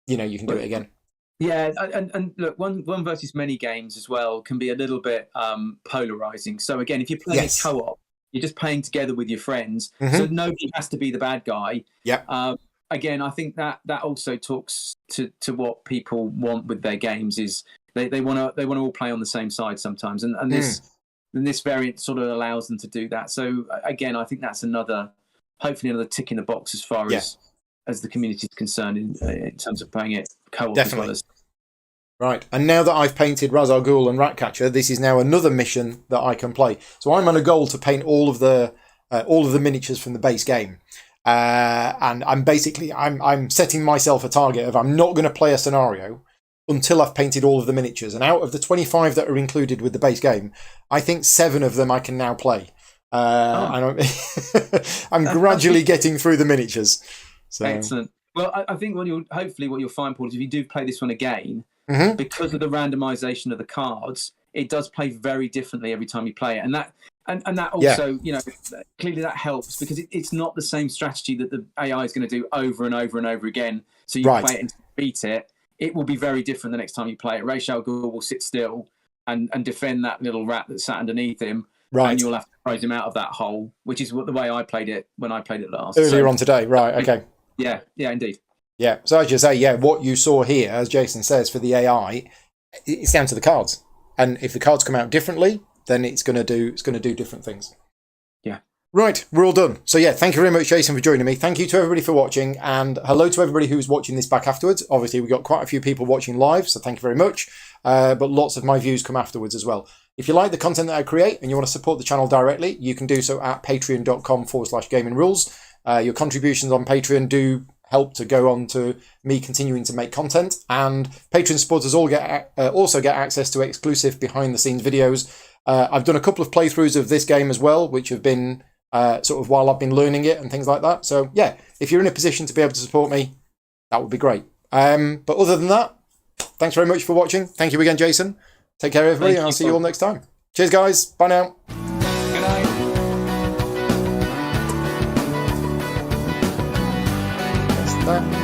do it again. Yeah, and look, one versus many games as well can be a little bit polarizing. So again, if you're playing a co-op, you're just playing together with your friends, so nobody has to be the bad guy. Yeah. Again, I think that also talks to what people want with their games, is they want to all play on the same side sometimes, and this variant sort of allows them to do that. So again, I think that's hopefully another tick in the box as far as the community is concerned in terms of playing it co-op. Definitely. As well as. Right, and now that I've painted Ra's al Ghul and Ratcatcher, this is now another mission that I can play. So I'm on a goal to paint all of the miniatures from the base game, and I'm setting myself a target of I'm not going to play a scenario until I've painted all of the miniatures. And out of the 25 that are included with the base game, I think 7 of them I can now play. And I'm gradually getting through the miniatures. So. Excellent. Well, I think what you'll find, Paul, is if you do play this one again, because of the randomization of the cards, it does play very differently every time you play it, and that also, clearly that helps, because it's not the same strategy that the AI is going to do over and over and over again. So you play it and beat it. It will be very different the next time you play it. Ra's al Ghul will sit still and defend that little rat that sat underneath him. Right. And you'll have to prize him out of that hole, which is the way I played it when I played it last. Earlier on today, right, okay. Yeah, indeed. Yeah, so as you say, what you saw here, as Jason says, for the AI, it's down to the cards. And if the cards come out differently, then it's going to do different things. Yeah. Right, we're all done. So yeah, thank you very much, Jason, for joining me. Thank you to everybody for watching, and hello to everybody who's watching this back afterwards. Obviously, we've got quite a few people watching live, so thank you very much. But lots of my views come afterwards as well. If you like the content that I create and you want to support the channel directly, you can do so at patreon.com/gaming rules. Your contributions on Patreon do help to go on to me continuing to make content, and Patreon supporters also get access to exclusive behind the scenes videos. I've done a couple of playthroughs of this game as well, which have been sort of while I've been learning it and things like that. So yeah, if you're in a position to be able to support me, that would be great. But other than that, thanks very much for watching. Thank you again, Jason. Take care, everybody, and I'll see you all next time. Cheers, guys. Bye now. Good night. That's that.